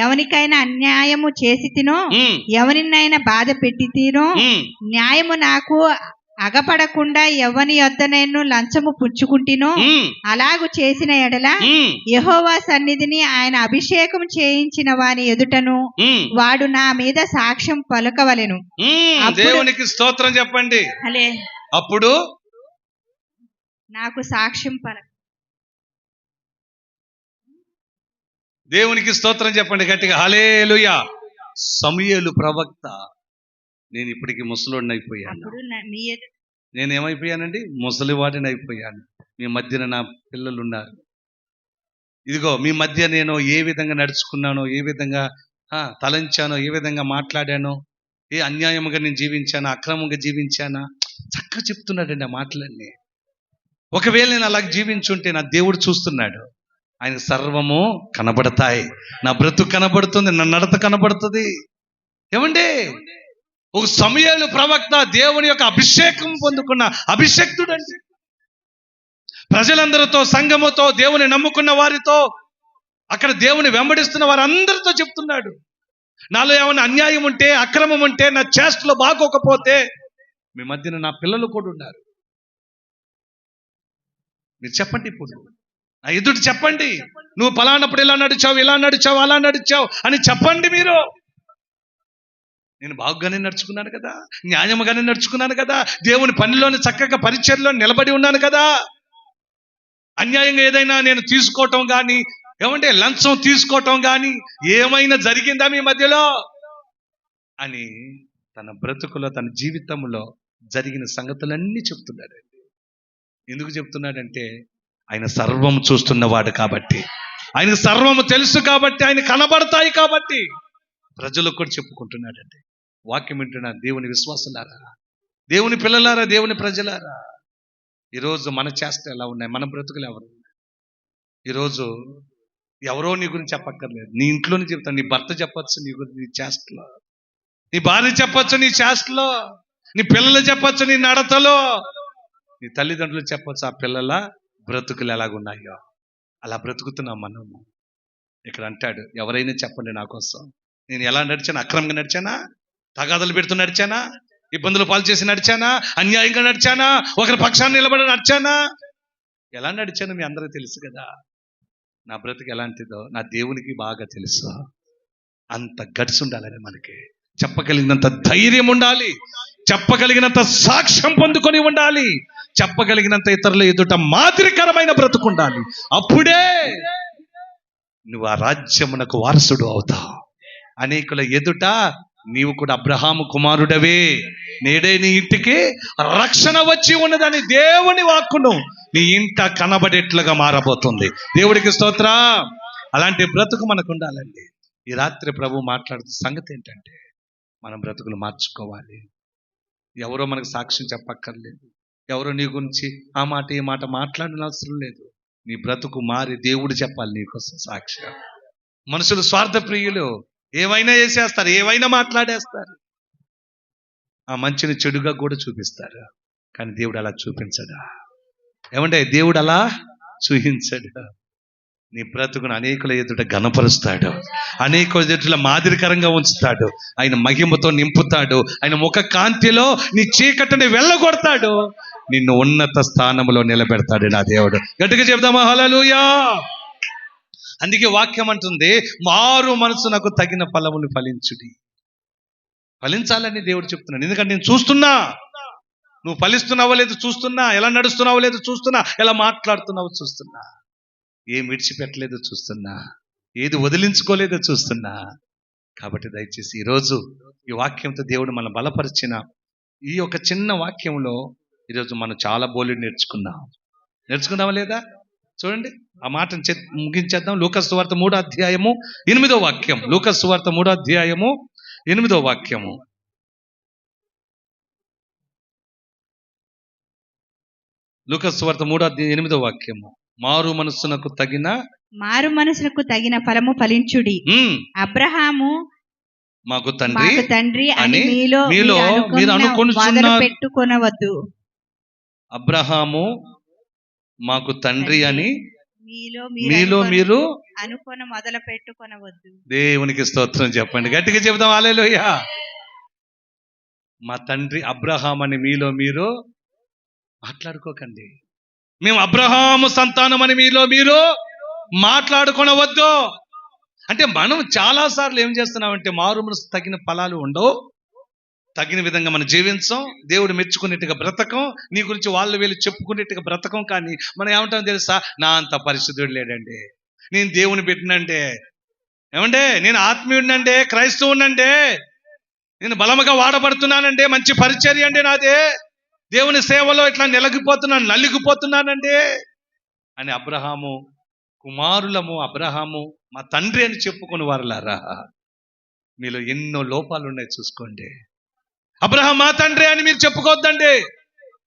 ఎవనికైనా అన్యాయము చేసి తినో, ఎవరినైనా బాధ పెట్టి తినో, న్యాయము నాకు అగపడకుండా ఎవని యొద్ద నేను లంచము పుచ్చుకుంటినో, అలాగు చేసిన ఎడల యెహోవా సన్నిధిని ఆయన అభిషేకం చేయించిన వాని ఎదుటను వాడు నా మీద సాక్ష్యం పలుకవలెను.
దేవునికి స్తోత్రం చెప్పండి. అప్పుడు
నాకు సాక్ష్యం
దేవునికి స్తోత్రం చెప్పండి గట్టిగా హల్లెలూయా. సమూయేలు ప్రవక్త, నేను ఇప్పటికి ముసలోడిని అయిపోయాను. నేనేమైపోయానండి? ముసలివాడిని అయిపోయాను. మీ మధ్యన నా పిల్లలు ఉన్నారు. ఇదిగో మీ మధ్య నేను ఏ విధంగా నడుచుకున్నానో, ఏ విధంగా తలంచానో, ఏ విధంగా మాట్లాడానో, ఏ అన్యాయముగా నేను జీవించానా, అక్రమంగా జీవించానా, చక్కగా చెప్తున్నాడండి ఆ మాటలన్నీ. ఒకవేళ నేను అలాగ జీవించుంటే నా దేవుడు చూస్తున్నాడు, ఆయన సర్వము కనబడతాయి. నా బ్రతుకు కనబడుతుంది, నా నడత కనబడుతుంది. ఏమండి, ఒక సమూయేలు ప్రవక్త దేవుని యొక్క అభిషేకం పొందుకున్న అభిషేక్తుడు అండి. ప్రజలందరితో, సంఘముతో, దేవుని నమ్ముకున్న వారితో, అక్కడ దేవుని వెంబడిస్తున్న వారందరితో చెప్తున్నాడు, నాలో ఏమైనా అన్యాయం ఉంటే, అక్రమం ఉంటే, నా చేష్టలో బాగోకపోతే మీ మధ్యన నా పిల్లలు కూడా ఉన్నారు. మీరు చెప్పండి, ఇప్పుడు నా ఎదుటి చెప్పండి, నువ్వు పలానప్పుడు ఇలా నడిచావు, ఇలా నడిచావు, అలా నడిచావు అని చెప్పండి. మీరు, నేను బాగుగానే నడుచుకున్నాను కదా, న్యాయముగానే నడుచుకున్నాను కదా, దేవుని పనిలోని చక్కగా పరిచర్లో నిలబడి ఉన్నాను కదా, అన్యాయంగా ఏదైనా నేను తీసుకోవటం కానీ, ఏమంటే లంచం తీసుకోవటం కానీ ఏమైనా జరిగిందా మీ మధ్యలో అని తన బ్రతుకులో, తన జీవితంలో జరిగిన సంగతులన్నీ చెప్తున్నాడండి. ఎందుకు చెప్తున్నాడంటే ఆయన సర్వం చూస్తున్నవాడు కాబట్టి, ఆయనకు సర్వము తెలుసు కాబట్టి, ఆయన కనబడతాయి కాబట్టి ప్రజలకు కూడా చెప్పుకుంటున్నాడండి. వాక్యం వింటున్న దేవుని విశ్వాసులారా, దేవుని పిల్లలారా, దేవుని ప్రజలారా, ఈరోజు మన చేష్టలు ఎలా ఉన్నాయి, మన బ్రతుకులు ఎవరు ఉన్నాయి? ఈరోజు ఎవరో నీ గురించి చెప్పక్కర్లేదు, నీ ఇంట్లోనే చెప్తాను. నీ భర్త చెప్పచ్చు నీ గురించి, నీ చేష్టలో, నీ భార్య చెప్పచ్చు నీ చేష్టలో, నీ పిల్లలు చెప్పచ్చు నీ నడతలో, నీ తల్లిదండ్రులు చెప్పచ్చు ఆ పిల్లల బ్రతుకులు ఎలాగున్నాయో. అలా బ్రతుకుతున్నాం మనము. ఇక్కడ అంటాడు, ఎవరైనా చెప్పండి నా కోసం, నేను ఎలా నడిచాను? అక్రమంగా నడిచానా? తగాదలు పెడుతూ నడిచానా? ఇబ్బందులు పాలు చేసి నడిచానా? అన్యాయంగా నడిచానా? ఒకరి పక్షాన్ని నిలబడి నడిచానా? ఎలా నడిచాను మీ అందరికీ తెలుసు కదా. నా బ్రతుకు ఎలాంటిదో నా దేవునికి బాగా తెలుసు. అంత గట్స్ ఉండాలని మనకి, చెప్పగలిగినంత ధైర్యం ఉండాలి, చెప్పగలిగినంత సాక్ష్యం పొందుకొని ఉండాలి, చెప్పగలిగినంత ఇతరుల ఎదుట మాదిరికరమైన బ్రతుకు ఉండాలి. అప్పుడే నువ్వు ఆ రాజ్యమునకు వారసుడు అవుతావు. అనేకుల ఎదుట నీవు కూడా అబ్రహాము కుమారుడవే, నేడే నీ ఇంటికి రక్షణ వచ్చి ఉన్నదని దేవుని వాక్కును నీ ఇంట కనబడేట్లుగా మారబోతుంది. దేవుడికి స్తోత్రం. అలాంటి బ్రతుకు మనకు ఉండాలండి. ఈ రాత్రి ప్రభు మాట్లాడుతున్న సంగతి ఏంటంటే, మనం బ్రతుకులు మార్చుకోవాలి. ఎవరో మనకు సాక్ష్యం చెప్పక్కర్లేదు. ఎవరో నీ గురించి ఆ మాట ఈ మాట మాట్లాడిన అవసరం లేదు. నీ బ్రతుకు మారి దేవుడు చెప్పాలి నీకోసం సాక్ష్యం. మనుషులు స్వార్థ ప్రియులు, ఏవైనా చేసేస్తారు, ఏవైనా మాట్లాడేస్తారు. ఆ మంచిని చెడుగా కూడా చూపిస్తారు. కానీ దేవుడు అలా చూపించడా? ఏమంటే దేవుడు అలా చూపించడు. నీ బ్రతుకును అనేకుల ఎదుట ఘనపరుస్తాడు, అనేకుల ఎదుట మాదిరికరంగా ఉంచుతాడు. ఆయన మహిమతో నింపుతాడు. ఆయన ముఖ కాంతిలో నీ చీకటిని వెళ్ళగొడతాడు. నిన్ను ఉన్నత స్థానంలో నిలబెడతాడు నా దేవుడు. గట్టిగా చెప్దామా హల్లెలూయా. అందుకే వాక్యం అంటుంది, మారు మనసునకు తగిన ఫలములు ఫలించుడి. ఫలించాలని దేవుడు చెప్తున్నాడు. ఎందుకంటే నేను చూస్తున్నా, నువ్వు ఫలిస్తున్నావో లేదు చూస్తున్నా, ఎలా నడుస్తున్నావో లేదు చూస్తున్నా, ఎలా మాట్లాడుతున్నావో చూస్తున్నా, ఏం విడిచిపెట్టలేదో చూస్తున్నా, ఏది వదిలించుకోలేదో చూస్తున్నా. కాబట్టి దయచేసి ఈరోజు ఈ వాక్యంతో దేవుడు మనం బలపరిచిన ఈ యొక్క చిన్న వాక్యంలో ఈరోజు మనం చాలా బోలెడు నేర్చుకుందామా లేదా? చూడండి, ఆ మాటను ముగించేద్దాం. లూకాసు సువార్త 3వ అధ్యాయము 8వ వాక్యం. లూకాసు సువార్త 3వ అధ్యాయము 8వ వాక్యము. లూకాసు సువార్త 3వ అధ్యాయం 8వ వాక్యము. మారు మనసునకు తగిన ఫలము ఫలించుడి. అబ్రహాము మాకు తండ్రి అని మీలో మీరు అనుకొనుచున్నారు. పెట్టుకొనవద్దు. అబ్రహాము మాకు తండ్రి అని మీలో మీరు అనుకొన మొదలు పెట్టుకొనవద్దు. దేవునికి స్తోత్రం చెప్పండి, గట్టిగా చెబుదాం హల్లెలూయా. మా తండ్రి అబ్రహాం అని మీలో మీరు మాట్లాడుకోకండి. మేము అబ్రహాము సంతానం అని మీలో మీరు మాట్లాడుకొనవద్దు. అంటే మనం చాలాసార్లు ఏం చేస్తున్నామంటే, మారు మనసు తగిన ఫలాలు ఉండవు, తగిన విధంగా మనం జీవించం, దేవుడు మెచ్చుకునేట్టుగా బ్రతకం, నీ గురించి వాళ్ళు వీళ్ళు చెప్పుకునేట్టుగా బ్రతకం. కానీ మనం ఏమంటాం తెలుసా? నా అంత పరిశుద్ధుడు లేడండి, నేను దేవుని పెట్టినండే, ఏమంటే నేను ఆత్మీయుడినండే, క్రైస్తవునండే, నేను బలముగా వాడబడుతున్నానంటే, మంచి పరిచర్య అండి నాదే, దేవుని సేవలో ఇట్లా నలిగిపోతున్నానండి అని అబ్రహాము కుమారులము, అబ్రహాము మా తండ్రి అని చెప్పుకుని వారులారా, మీలో ఎన్నో లోపాలు ఉన్నాయి చూసుకోండి. అబ్రహాం మా తండ్రి అని మీరు చెప్పుకోవద్దండి.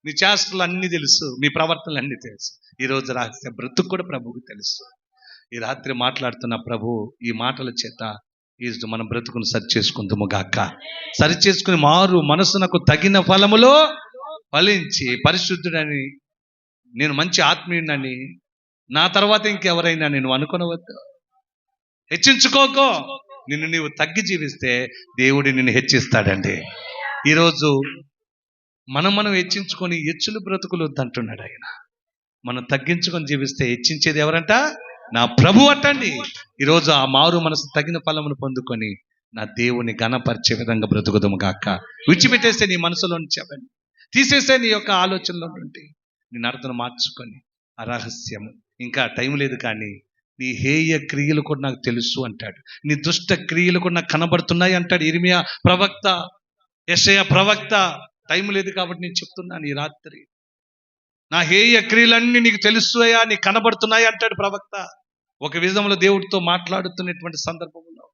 మీ చేష్టలు అన్నీ తెలుసు, మీ ప్రవర్తనలు అన్నీ తెలుసు. ఈరోజు రహస్య బ్రతుకు కూడా ప్రభువుకు తెలుసు. ఈ రాత్రి మాట్లాడుతున్న ప్రభు ఈ మాటల చేత ఈరోజు మనం బ్రతుకును సరి చేసుకుందాము గాక. సరి చేసుకుని మారు మనసునకు తగిన ఫలములో ఫలించి పరిశుద్ధుడని, నేను మంచి ఆత్మీయుడని, నా తర్వాత ఇంకెవరైనా నేను అనుకొనవద్దు. హెచ్చించుకోకో. నిన్ను నీవు తగ్గి జీవిస్తే దేవుడు నిన్ను హెచ్చిస్తాడండి. ఈరోజు మనం హెచ్చించుకొని హెచ్చులు బ్రతుకులు వద్దంటున్నాడు ఆయన. మనం తగ్గించుకొని జీవిస్తే హెచ్చించేది ఎవరంట? నా ప్రభు అట్టండి. ఈరోజు ఆ మారు మనసు తగిన ఫలమును పొందుకొని నా దేవుని ఘనపరిచే విధంగా బ్రతుకుదాము గాక. విడిచిపెట్టేస్తే నీ మనసులో నుంచి, తీసేస్తే నీ యొక్క ఆలోచనలో నుండి, నీ నడతను మార్చుకొని ఆ రహస్యము. ఇంకా టైం లేదు కానీ నీ హేయ క్రియలు కూడా నాకు తెలుసు అంటాడు, నీ దుష్ట క్రియలు కూడా నాకు కనబడుతున్నాయి అంటాడు ఇర్మియా ప్రవక్త, యెషయా ప్రవక్త. టైం లేదు కాబట్టి నేను చెప్తున్నాను ఈ రాత్రి, నా హేయ క్రియలన్నీ నీకు తెలుసు అయ్యా, నీకు కనబడుతున్నాయి అంటాడు ప్రవక్త. ఒక విధంలో దేవుడితో మాట్లాడుతున్నటువంటి సందర్భంలో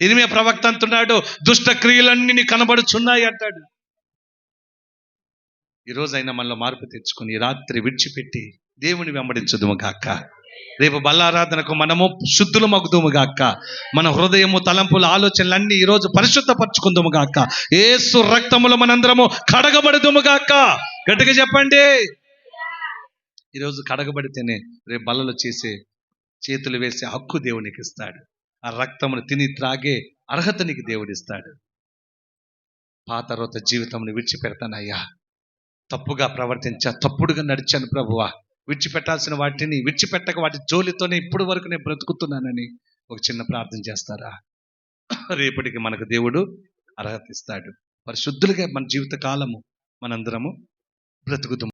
ఇర్మియా ప్రవక్త అంటున్నాడు, దుష్ట క్రియలన్నీ నీకు కనబడుచున్నాయి అంటాడు. ఈరోజైనా మనలో మార్పు తెచ్చుకొని ఈ రాత్రి విడిచిపెట్టి దేవుని వెంబడించుదుము గాక. రేపు బల్లారాధనకు మనము శుద్ధులు మగుదుము గాక. మన హృదయము, తలంపుల, ఆలోచనలన్నీ ఈరోజు పరిశుద్ధపరచుకుందుము గాక. యేసు రక్తములో మనందరము కడగబడుదుము గాక. గట్టిగా చెప్పండి. ఈరోజు కడగబడితేనే రేపు బల్లలో చేసే, చేతులు వేసే హక్కు దేవునికి ఇస్తాడు. ఆ రక్తమును తిని త్రాగే అర్హత నీకు దేవుడిస్తాడు. పాత రోత జీవితంను విడిచిపెడతానయ్యా, తప్పుగా ప్రవర్తించా, తప్పుడుగా నడిచాను ప్రభువా, విడిచిపెట్టాల్సిన వాటిని విడిచిపెట్టక వాటి జోలితోనే ఇప్పుడు వరకు నేను బ్రతుకుతున్నానని ఒక చిన్న ప్రార్థన చేస్తారా? రేపటికి మనకు దేవుడు అర్హత ఇస్తాడు. పరిశుద్ధులుగా మన జీవిత కాలము మనందరము బ్రతుకుతాం.